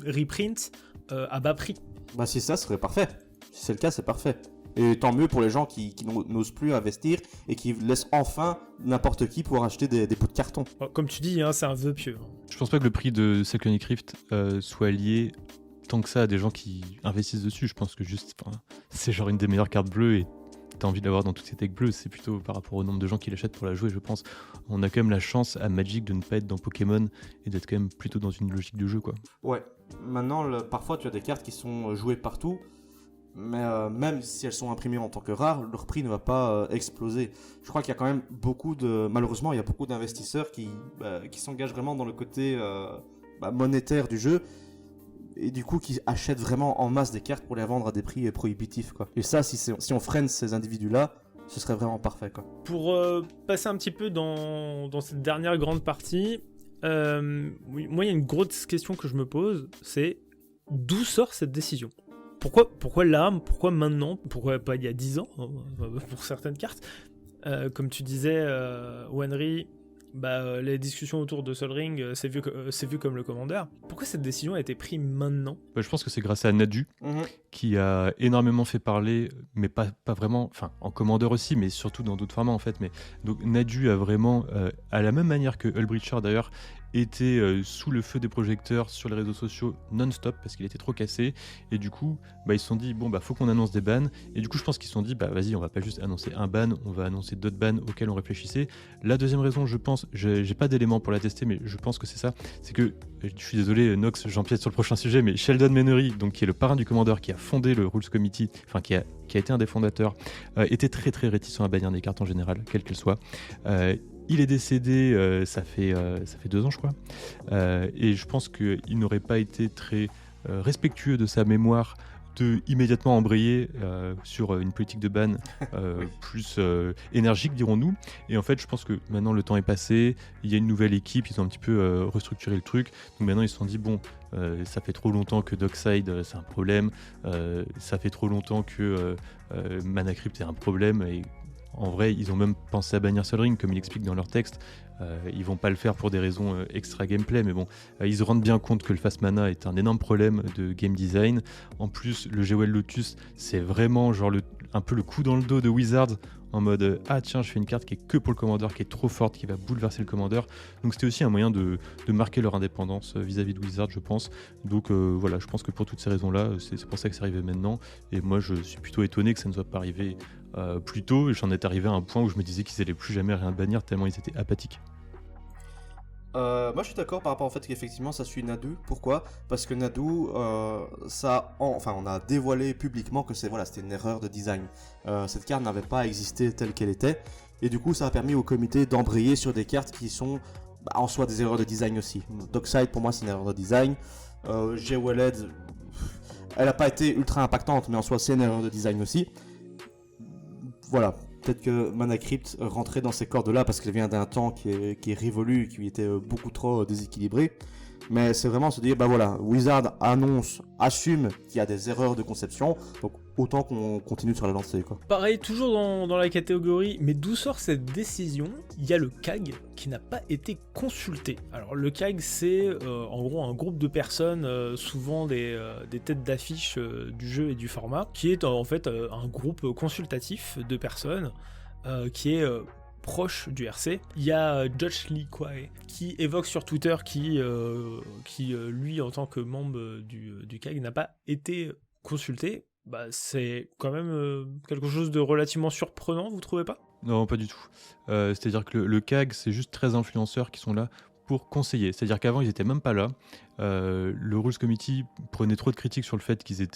A: reprints à bas prix?
C: Bah si ça serait parfait. Si c'est le cas, c'est parfait. Et tant mieux pour les gens qui n'osent plus investir et qui laissent enfin n'importe qui pouvoir acheter des bouts de carton.
A: Comme tu dis, hein, c'est un vœu pieux.
B: Je pense pas que le prix de Cyclonic Rift soit lié tant que ça à des gens qui investissent dessus. Je pense que juste, c'est genre une des meilleures cartes bleues et t'as envie de l'avoir dans toutes ces decks bleues. C'est plutôt par rapport au nombre de gens qui l'achètent pour la jouer, je pense. On a quand même la chance à Magic de ne pas être dans Pokémon et d'être quand même plutôt dans une logique de jeu, quoi.
C: Ouais. Maintenant, parfois tu as des cartes qui sont jouées partout. Mais même si elles sont imprimées en tant que rares, leur prix ne va pas exploser. Je crois qu'il y a quand même malheureusement, il y a beaucoup d'investisseurs qui s'engagent vraiment dans le côté monétaire du jeu et du coup qui achètent vraiment en masse des cartes pour les vendre à des prix prohibitifs, quoi. Et ça, si on freine ces individus-là, ce serait vraiment parfait, quoi.
A: Pour passer un petit peu dans cette dernière grande partie, oui, moi il y a une grosse question que je me pose, c'est d'où sort cette décision ? Pourquoi là? Pourquoi maintenant? Pourquoi pas il y a 10 ans pour certaines cartes? Comme tu disais, Wenry, les discussions autour de Sol Ring, c'est vu comme le commandeur. Pourquoi cette décision a été prise maintenant?
B: Je pense que c'est grâce à Nadu, qui a énormément fait parler, mais pas vraiment, enfin en commandeur aussi, mais surtout dans d'autres formats en fait. Mais donc Nadu a vraiment, à la même manière que Hullbreacher d'ailleurs, était sous le feu des projecteurs sur les réseaux sociaux non-stop parce qu'il était trop cassé et du coup ils se sont dit faut qu'on annonce des bans et du coup je pense qu'ils se sont dit vas-y, on va pas juste annoncer un ban, on va annoncer d'autres bans auxquels on réfléchissait. La deuxième raison, je pense, j'ai pas d'éléments pour la tester mais je pense que c'est ça, c'est que je suis désolé Nox, j'empiète sur le prochain sujet, mais Sheldon Menery, donc qui est le parrain du commandeur, qui a fondé le Rules Committee, enfin qui a été un des fondateurs, était très très réticent à bannir des cartes en général, quelles qu'elles soient. Il est décédé, ça fait 2 ans je crois, et je pense qu'il n'aurait pas été très respectueux de sa mémoire de immédiatement embrayer sur une politique de ban plus énergique, dirons-nous. Et en fait, je pense que maintenant le temps est passé, il y a une nouvelle équipe, ils ont un petit peu restructuré le truc. Donc maintenant, ils se sont dit, ça fait trop longtemps que Dockside, c'est un problème, ça fait trop longtemps que Mana Crypt est un problème, et en vrai, ils ont même pensé à bannir Sol Ring, comme ils l'expliquent dans leur texte. Ils vont pas le faire pour des raisons extra gameplay, mais ils se rendent bien compte que le fast mana est un énorme problème de game design. En plus, le Jewel Lotus, c'est vraiment genre un peu le coup dans le dos de Wizard, en mode tiens, je fais une carte qui est que pour le commandeur, qui est trop forte, qui va bouleverser le commandeur. Donc c'était aussi un moyen de marquer leur indépendance vis-à-vis de Wizard, je pense. Donc voilà, je pense que pour toutes ces raisons-là, c'est pour ça que c'est arrivé maintenant. Et moi, je suis plutôt étonné que ça ne soit pas arrivé plus tôt. J'en étais arrivé à un point où je me disais qu'ils allaient plus jamais rien bannir tellement ils étaient apathiques.
C: Moi je suis d'accord par rapport au fait qu'effectivement ça suit Nadu. Pourquoi? Parce que Nadu, on a dévoilé publiquement que c'était une erreur de design. Cette carte n'avait pas existé telle qu'elle était, et du coup ça a permis au comité d'embrayer sur des cartes qui sont en soi des erreurs de design aussi. Dockside pour moi c'est une erreur de design. Jeweled, elle n'a pas été ultra impactante, mais en soi c'est une erreur de design aussi. Voilà. Peut-être que Mana Crypt rentrait dans ces cordes-là parce qu'elle vient d'un temps qui est révolu, qui était beaucoup trop déséquilibré. Mais c'est vraiment se dire, Wizard assume qu'il y a des erreurs de conception, donc autant qu'on continue sur la lancée, quoi.
A: Pareil, toujours dans la catégorie, mais d'où sort cette décision? Il y a le CAG qui n'a pas été consulté. Alors le CAG, c'est en gros un groupe de personnes, souvent des têtes d'affiche du jeu et du format, qui est en fait un groupe consultatif de personnes qui est proche du RC. Il y a Josh Lee Kwai qui évoque sur Twitter qui lui en tant que membre du CAG n'a pas été consulté. C'est quand même quelque chose de relativement surprenant, vous trouvez pas?
B: Non, pas du tout. C'est-à-dire que le CAG, c'est juste 13 influenceurs qui sont là pour conseiller. C'est-à-dire qu'avant, ils n'étaient même pas là. Le Rules Committee prenait trop de critiques sur le fait qu'ils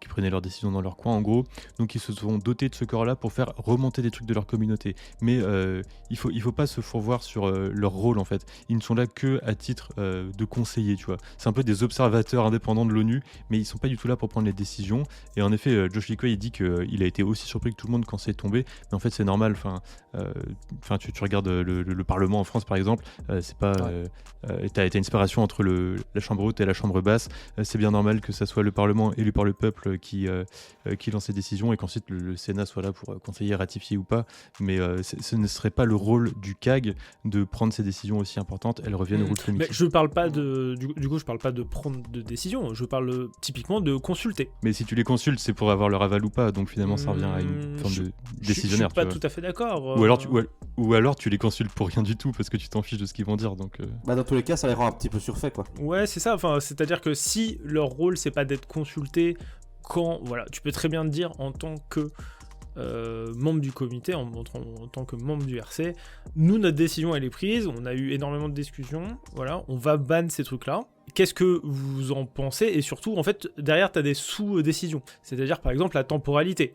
B: prenaient leurs décisions dans leur coin, en gros. Donc, ils se sont dotés de ce corps-là pour faire remonter des trucs de leur communauté. Mais il faut pas se fourvoyer sur leur rôle, en fait. Ils ne sont là que à titre de conseillers, tu vois. C'est un peu des observateurs indépendants de l'ONU, mais ils sont pas du tout là pour prendre les décisions. Et en effet, Josh Lee Kwai, il dit qu'il a été aussi surpris que tout le monde quand c'est tombé. Mais en fait, c'est normal. Tu regardes le Parlement en France, par exemple, c'est pas... t'as une séparation entre la chambre haute et la chambre basse. C'est bien normal que ça soit le Parlement élu par le peuple qui lance ces décisions et qu'ensuite le Sénat soit là pour conseiller, ratifier ou pas. Mais ce ne serait pas le rôle du CAG de prendre ces décisions aussi importantes. Elles reviennent au Rules Committee.
A: Mais je parle pas du coup, je parle pas de prendre de décision. Je parle typiquement de consulter.
B: Mais si tu les consultes, c'est pour avoir leur aval ou pas. Donc finalement, ça revient à une forme de décisionnaire.
A: Je suis pas tout à fait d'accord.
B: Ou alors tu les consultes pour rien du tout parce que tu t'en fiches de ce qu'ils vont dire. Donc
C: dans tous les cas, ça les rend un petit peu surfaits, quoi.
A: Ouais, c'est ça. Enfin, c'est-à-dire que si leur rôle c'est pas d'être consulté, quand voilà, tu peux très bien te dire en tant que membre du comité, en tant que membre du RC, nous notre décision elle est prise, on a eu énormément de discussions, voilà, on va ban ces trucs-là. Qu'est-ce que vous en pensez? Et surtout, en fait, derrière, tu as des sous-décisions. C'est-à-dire, par exemple, la temporalité.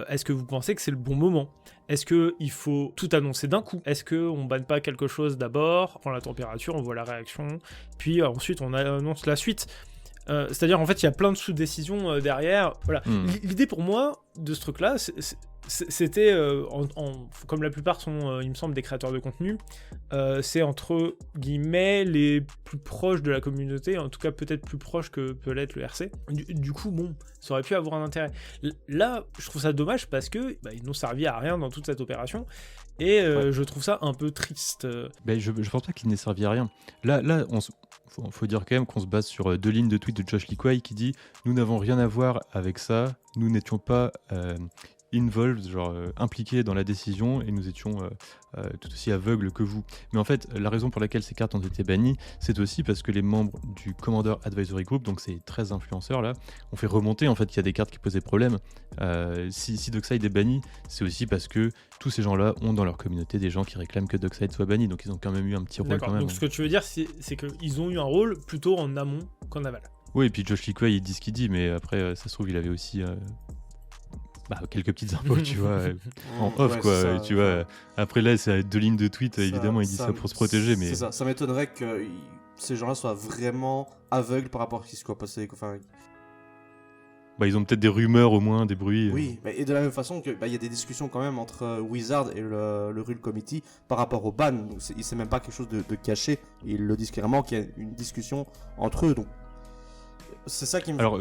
A: Est-ce que vous pensez que c'est le bon moment? Est-ce qu'il faut tout annoncer d'un coup? Est-ce qu'on ne banne pas quelque chose d'abord, on prend la température, on voit la réaction, puis ensuite on annonce la suite? C'est-à-dire, en fait, il y a plein de sous-décisions derrière. Voilà. L'idée pour moi de ce truc-là, c'était, comme la plupart sont, il me semble, des créateurs de contenu, c'est entre guillemets les plus proches de la communauté, en tout cas peut-être plus proches que peut l'être le RC. Du coup, bon, ça aurait pu avoir un intérêt. Là, je trouve ça dommage parce que ils n'ont servi à rien dans toute cette opération. Et je trouve ça un peu triste.
B: Je pense pas qu'il n'ait servi à rien. Là, faut dire quand même qu'on se base sur 2 lignes de tweet de Josh Lee Kwai qui dit « Nous n'avons rien à voir avec ça, nous n'étions pas involved, impliqués dans la décision et nous étions tout aussi aveugles que vous. » Mais en fait, la raison pour laquelle ces cartes ont été bannies, c'est aussi parce que les membres du Commander Advisory Group, donc ces 13 influenceurs là, ont fait remonter en fait qu'il y a des cartes qui posaient problème. Si Dockside est banni, c'est aussi parce que tous ces gens-là ont dans leur communauté des gens qui réclament que Dockside soit banni, donc ils ont quand même eu un petit rôle.
A: D'accord,
B: quand même.
A: donc ce que tu veux dire, c'est qu'ils ont eu un rôle plutôt en amont qu'en aval.
B: Oui, et puis Josh Lee Kwai, il dit ce qu'il dit, mais après, ça se trouve, il avait aussi... quelques petites infos, tu vois, en off, quoi,
C: ça,
B: tu vois. Après, là, c'est 2 lignes de tweet, évidemment, il dit ça pour se protéger, mais...
C: Ça m'étonnerait que ces gens-là soient vraiment aveugles par rapport à ce qui se soit passé, enfin...
B: ils ont peut-être des rumeurs, au moins, des bruits.
C: Oui, et de la même façon que y a des discussions quand même entre Wizard et le Rules Committee par rapport au ban, donc c'est même pas quelque chose de caché, ils le disent clairement qu'il y a une discussion entre eux, donc... C'est ça qui me...
B: Alors,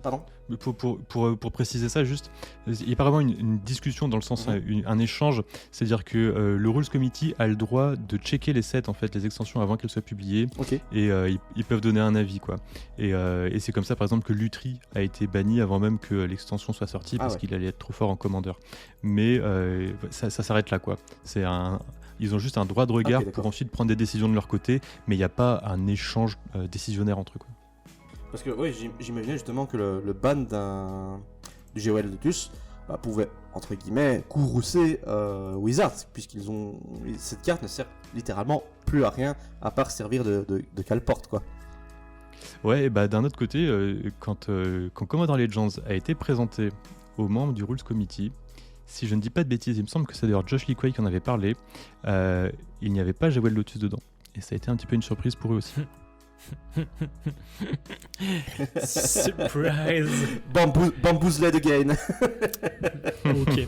C: pardon ?
B: Pour préciser ça, juste, il y a apparemment une discussion dans le sens, un échange, c'est-à-dire que le Rules Committee a le droit de checker les sets, en fait, les extensions avant qu'elles soient publiées, et ils peuvent donner un avis, quoi. Et c'est comme ça, par exemple, que Lutri a été banni avant même que l'extension soit sortie, parce qu'il allait être trop fort en commandeur. Mais ça s'arrête là, quoi. Ils ont juste un droit de regard pour ensuite prendre des décisions de leur côté, mais il n'y a pas un échange décisionnaire entre eux, quoi.
C: Parce que oui, j'imaginais justement que le ban du GOL Lotus pouvait, entre guillemets, courroucer Wizards, puisqu'ils ont... Cette carte ne sert littéralement plus à rien, à part servir de cale-porte, quoi.
B: Ouais, et d'un autre côté, quand Commander Legends a été présenté aux membres du Rules Committee, si je ne dis pas de bêtises, il me semble que c'est d'ailleurs Josh Lee Kwai qui en avait parlé, il n'y avait pas GOL Lotus dedans. Et ça a été un petit peu une surprise pour eux aussi.
A: Surprise.
C: Bamboozled again.
A: Ok.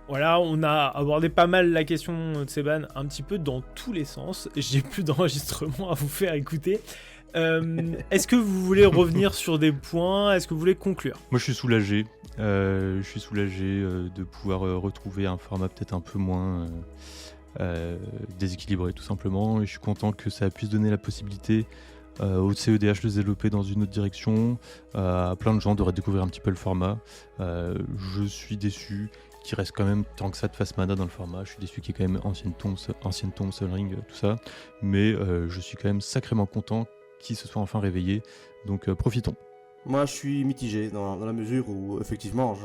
A: Voilà, on a abordé pas mal la question de ces bans, un petit peu dans tous les sens. J'ai plus d'enregistrement à vous faire écouter. Est-ce que vous voulez revenir sur des points? Est-ce que vous voulez conclure?
B: Moi, je suis soulagé. De pouvoir retrouver un format peut-être un peu moins déséquilibré, tout simplement. Et je suis content que ça puisse donner la possibilité au CEDH de se développer dans une autre direction, à plein de gens de redécouvrir un petit peu le format. Je suis déçu qu'il reste quand même tant que ça de Fast Mana dans le format. Je suis déçu qu'il y ait quand même Ancienne Tomb, Sol Ring, tout ça. Mais je suis quand même sacrément content qu'il se soit enfin réveillé. Donc profitons.
C: Moi, je suis mitigé dans la mesure où, effectivement,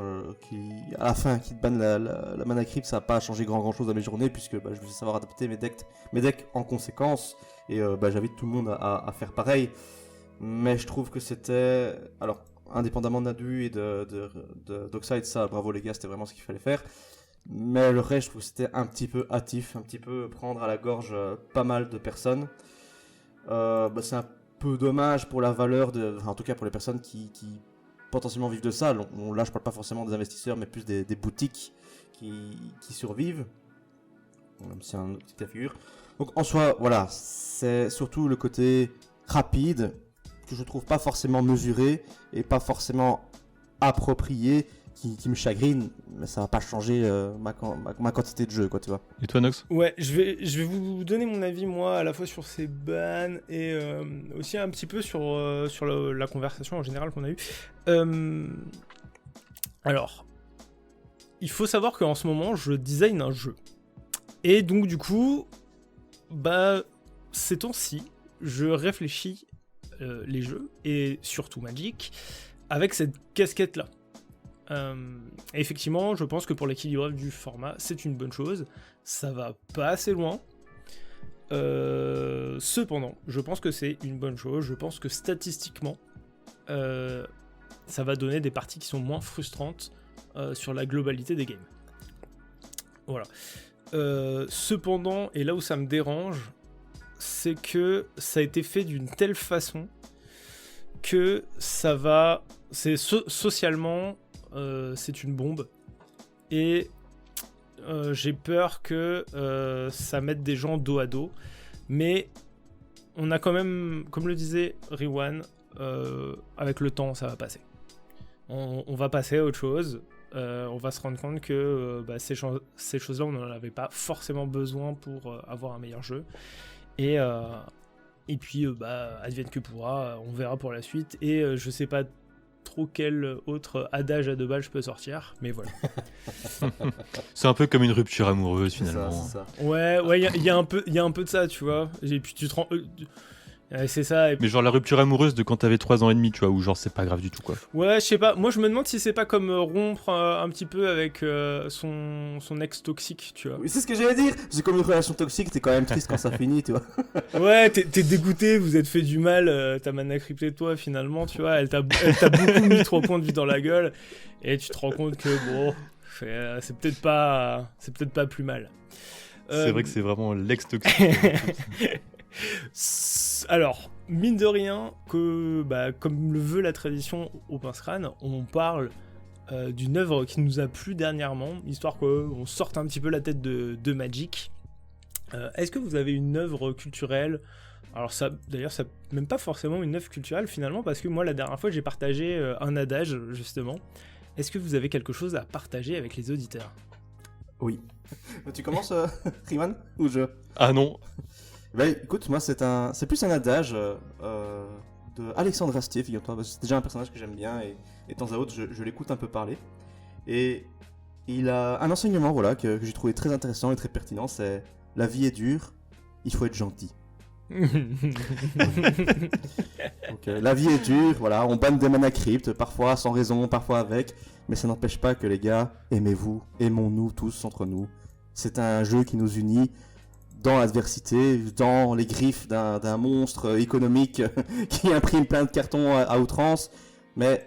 C: à la fin, qu'ils bannent la mana crypt, ça n'a pas changé grand chose à mes journées, puisque je vais savoir adapter mes decks en conséquence, et j'invite tout le monde à faire pareil. Mais je trouve que c'était... Alors, indépendamment de Nadu et d'Oxide, ça, bravo les gars, c'était vraiment ce qu'il fallait faire. Mais le reste, je trouve que c'était un petit peu hâtif, un petit peu prendre à la gorge pas mal de personnes. C'est un peu dommage pour la valeur en tout cas pour les personnes qui potentiellement vivent de ça. Là, je parle pas forcément des investisseurs, mais plus des boutiques qui survivent. Même si c'est un petit cas de figure. Donc en soi, voilà, c'est surtout le côté rapide que je trouve pas forcément mesuré et pas forcément approprié qui me chagrine, mais ça va pas changer ma quantité de jeu, quoi, tu vois.
B: Et toi, Nox ?
A: Ouais, je vais vous donner mon avis, moi, à la fois sur ces bans et aussi un petit peu sur la conversation en général qu'on a eue. Alors, il faut savoir qu'en ce moment, je design un jeu. Et donc, du coup, ces temps-ci, je réfléchis les jeux, et surtout Magic, avec cette casquette-là. Effectivement, je pense que pour l'équilibrage du format, c'est une bonne chose. Ça va pas assez loin. Cependant, je pense que c'est une bonne chose. Je pense que statistiquement, ça va donner des parties qui sont moins frustrantes sur la globalité des games. Voilà. Cependant, et là où ça me dérange, c'est que ça a été fait d'une telle façon que ça va... socialement... c'est une bombe et j'ai peur que ça mette des gens dos à dos, mais on a quand même, comme le disait Riwan, avec le temps ça va passer, on va passer à autre chose, on va se rendre compte que ces choses-là on n'en avait pas forcément besoin pour avoir un meilleur jeu, et puis advienne que pourra, on verra pour la suite, et je sais pas trop quel autre adage à 2 balles je peux sortir, mais voilà.
B: C'est un peu comme une rupture amoureuse finalement.
C: C'est ça.
A: Ouais, il y a un peu de ça, tu vois. Et puis tu te rends... c'est ça.
B: Mais genre la rupture amoureuse de quand t'avais 3 ans et demi, tu vois, où genre c'est pas grave du tout, quoi.
A: Ouais, je sais pas. Moi, je me demande si c'est pas comme rompre un petit peu avec son ex toxique, tu vois.
C: Oui, c'est ce que j'allais dire. C'est comme une relation toxique, t'es quand même triste quand ça finit, tu vois.
A: Ouais, t'es dégoûté, vous êtes fait du mal, ta mana cryptée de toi, finalement, tu vois. Elle t'a beaucoup mis 3 points de vie dans la gueule, et tu te rends compte que, bon, c'est peut-être pas plus mal.
B: C'est vrai que c'est vraiment l'ex toxique.
A: Alors, mine de rien, que comme le veut la tradition au Pince-Crâne, on parle d'une œuvre qui nous a plu dernièrement, histoire qu'on sorte un petit peu la tête de Magic. Est-ce que vous avez une œuvre culturelle ? Alors ça, d'ailleurs, ça même pas forcément une œuvre culturelle finalement, parce que moi la dernière fois j'ai partagé un adage justement. Est-ce que vous avez quelque chose à partager avec les auditeurs ?
C: Oui. Tu commences, Riman, ou je ?
B: Ah non.
C: Écoute, moi c'est plus un adage de Alexandre Astier, figure-toi, parce que c'est déjà un personnage que j'aime bien, et de temps à autre je l'écoute un peu parler. Et il a un enseignement que j'ai trouvé très intéressant et très pertinent, c'est « La vie est dure, il faut être gentil ». Donc, la vie est dure, voilà, on banne des mana crypt, parfois sans raison, parfois avec, mais ça n'empêche pas que les gars, aimez-vous, aimons-nous tous entre nous. C'est un jeu qui nous unit dans l'adversité, dans les griffes d'un monstre économique qui imprime plein de cartons à outrance, mais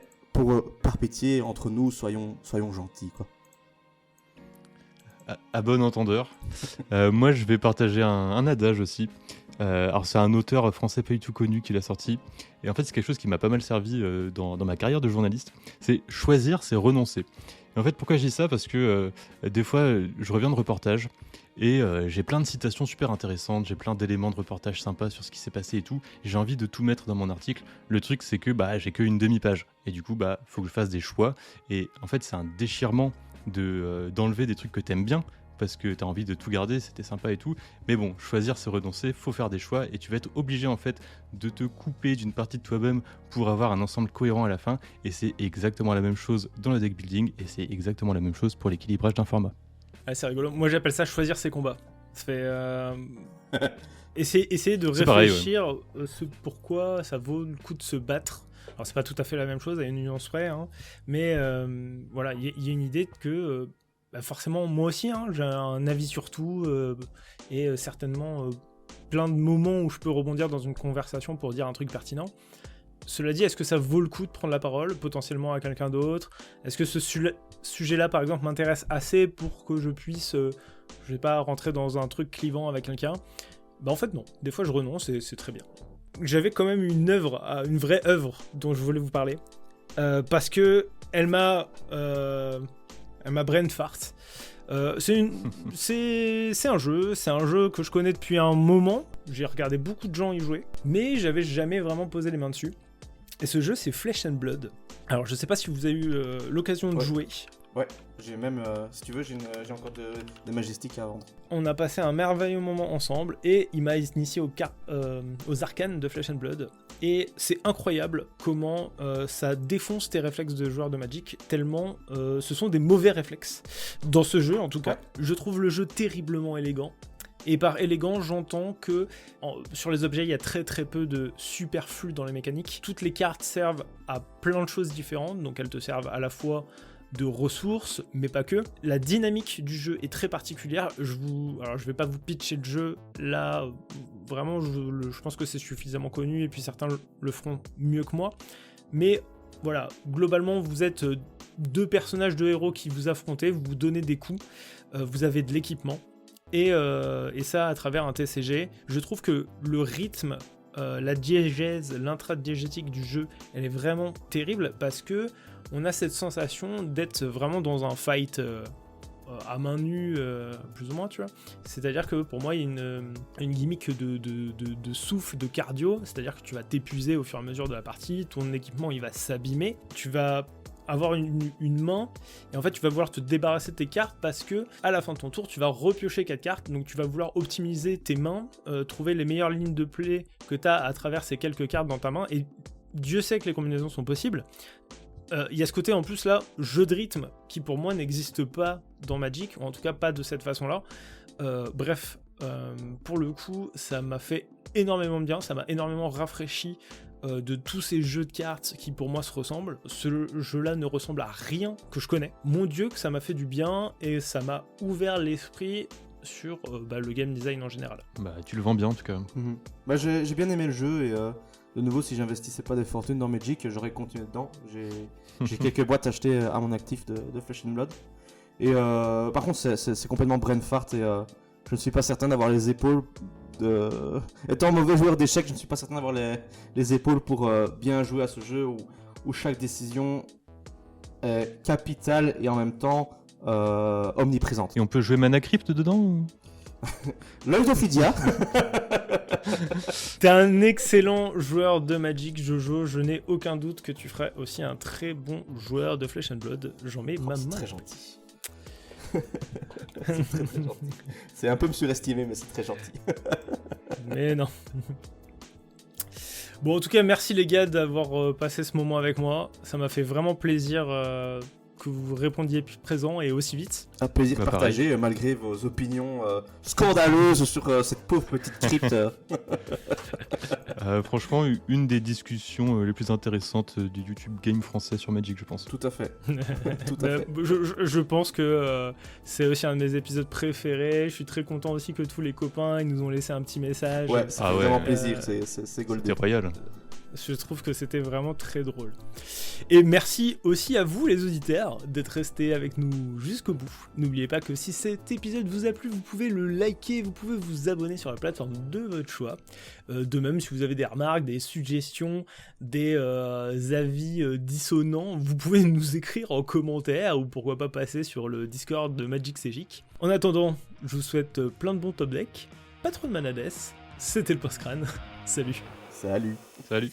C: par pitié, entre nous, soyons gentils, quoi.
B: À bon entendeur. Moi, je vais partager un adage aussi. Alors, c'est un auteur français pas du tout connu qui l'a sorti. Et en fait, c'est quelque chose qui m'a pas mal servi dans ma carrière de journaliste. C'est choisir, c'est renoncer. Et en fait, pourquoi je dis ça ? Parce que des fois, je reviens de reportage et j'ai plein de citations super intéressantes, j'ai plein d'éléments de reportage sympas sur ce qui s'est passé et tout. Et j'ai envie de tout mettre dans mon article. Le truc, c'est que j'ai qu'une demi-page. Et du coup, faut que je fasse des choix. Et en fait, c'est un déchirement d'enlever des trucs que t'aimes bien, parce que t'as envie de tout garder, c'était sympa et tout, mais bon, choisir c'est renoncer, faut faire des choix, et tu vas être obligé en fait de te couper d'une partie de toi-même pour avoir un ensemble cohérent à la fin, et c'est exactement la même chose dans le deck building, et c'est exactement la même chose pour l'équilibrage d'un format.
A: Ah, c'est rigolo, moi j'appelle ça choisir ses combats. Ça fait essayer de
B: c'est
A: réfléchir ce pourquoi ça vaut le coup de se battre Alors c'est pas tout à fait la même chose, à une nuance près, hein, mais voilà, il y a une idée que forcément moi aussi, hein, j'ai un avis sur tout et certainement plein de moments où je peux rebondir dans une conversation pour dire un truc pertinent. Cela dit, est-ce que ça vaut le coup de prendre la parole potentiellement à quelqu'un d'autre ? Est-ce que ce sujet-là, par exemple, m'intéresse assez pour que je puisse, je vais pas rentrer dans un truc clivant avec quelqu'un ? Bah en fait non, des fois je renonce et c'est très bien. J'avais quand même une vraie œuvre dont je voulais vous parler, parce que elle m'a brain fart. C'est un jeu que je connais depuis un moment. J'ai regardé beaucoup de gens y jouer, mais j'avais jamais vraiment posé les mains dessus. Et ce jeu, c'est Flesh and Blood. Alors, je sais pas si vous avez eu l'occasion de jouer.
C: Ouais, j'ai même, si tu veux, j'ai encore des Majestiques à vendre.
A: On a passé un merveilleux moment ensemble et il m'a initié aux arcanes de Flesh and Blood. Et c'est incroyable comment ça défonce tes réflexes de joueur de Magic, tellement ce sont des mauvais réflexes. Dans ce jeu, en tout cas, je trouve le jeu terriblement élégant. Et par élégant, j'entends que sur les objets, il y a très très peu de superflu dans les mécaniques. Toutes les cartes servent à plein de choses différentes, donc elles te servent à la fois de ressources, mais pas que. La dynamique du jeu est très particulière. Alors je vais pas vous pitcher le jeu, là, vraiment, je pense que c'est suffisamment connu, et puis certains le feront mieux que moi. Mais voilà, globalement, vous êtes deux personnages de héros qui vous affrontez, vous vous donnez des coups, vous avez de l'équipement, et ça à travers un TCG. Je trouve que le rythme, la diégèse, l'intradiégétique du jeu, elle est vraiment terrible, parce que on a cette sensation d'être vraiment dans un fight à main nue, plus ou moins, tu vois. C'est-à-dire que pour moi, il y a une gimmick de souffle, de cardio, c'est-à-dire que tu vas t'épuiser au fur et à mesure de la partie, ton équipement il va s'abîmer, tu vas avoir une main, et en fait tu vas vouloir te débarrasser de tes cartes parce que à la fin de ton tour tu vas repiocher 4 cartes, donc tu vas vouloir optimiser tes mains, trouver les meilleures lignes de play que tu as à travers ces quelques cartes dans ta main, et Dieu sait que les combinaisons sont possibles. Il y a ce côté en plus là, jeu de rythme, qui pour moi n'existe pas dans Magic, ou en tout cas pas de cette façon-là. Bref, pour le coup, ça m'a fait énormément de bien, ça m'a énormément rafraîchi de tous ces jeux de cartes qui pour moi se ressemblent. Ce jeu-là ne ressemble à rien que je connais. Mon Dieu, que ça m'a fait du bien, et ça m'a ouvert l'esprit sur le game design en général.
B: Bah, tu le vends bien en tout cas.
C: Mm-hmm. Bah, j'ai bien aimé le jeu, et de nouveau, si j'investissais pas des fortunes dans Magic, j'aurais continué dedans. J'ai quelques boîtes achetées à mon actif de Flesh and Blood. Et par contre, c'est complètement brain fart, et je ne suis pas certain d'avoir les épaules. Étant mauvais joueur d'échecs, je ne suis pas certain d'avoir les épaules pour bien jouer à ce jeu où chaque décision est capitale et en même temps omniprésente.
B: Et on peut jouer Mana Crypt dedans ou...
C: L'œil d'Ophidia.
A: T'es un excellent joueur de Magic, Jojo. Je n'ai aucun doute que tu ferais aussi un très bon joueur de Flesh and Blood. J'en mets ma main.
C: C'est très gentil. C'est très gentil. C'est un peu me surestimé, mais c'est très gentil.
A: Mais non. Bon, en tout cas, merci les gars d'avoir passé ce moment avec moi. Ça m'a fait vraiment plaisir que vous répondiez présent et aussi vite.
C: Un plaisir partagé, malgré vos opinions scandaleuses sur cette pauvre petite crypte.
B: Franchement, une des discussions les plus intéressantes du YouTube Game français sur Magic, je pense.
C: Tout à fait. Tout à fait.
A: Je pense que c'est aussi un de mes épisodes préférés. Je suis très content aussi que tous les copains ils nous ont laissé un petit message.
C: Ouais, ça fait vraiment plaisir. C'est golden.
B: C'était royal.
A: Je trouve que c'était vraiment très drôle. Et merci aussi à vous les auditeurs d'être restés avec nous jusqu'au bout. N'oubliez pas que si cet épisode vous a plu, vous pouvez le liker, vous pouvez vous abonner sur la plateforme de votre choix. De même, si vous avez des remarques, des suggestions, des avis dissonants, vous pouvez nous écrire en commentaire ou pourquoi pas passer sur le Discord de Magic CGIC. En attendant, je vous souhaite plein de bons top decks, pas trop de manades. C'était le Post-Crâne. Salut.
C: Salut.
B: Salut.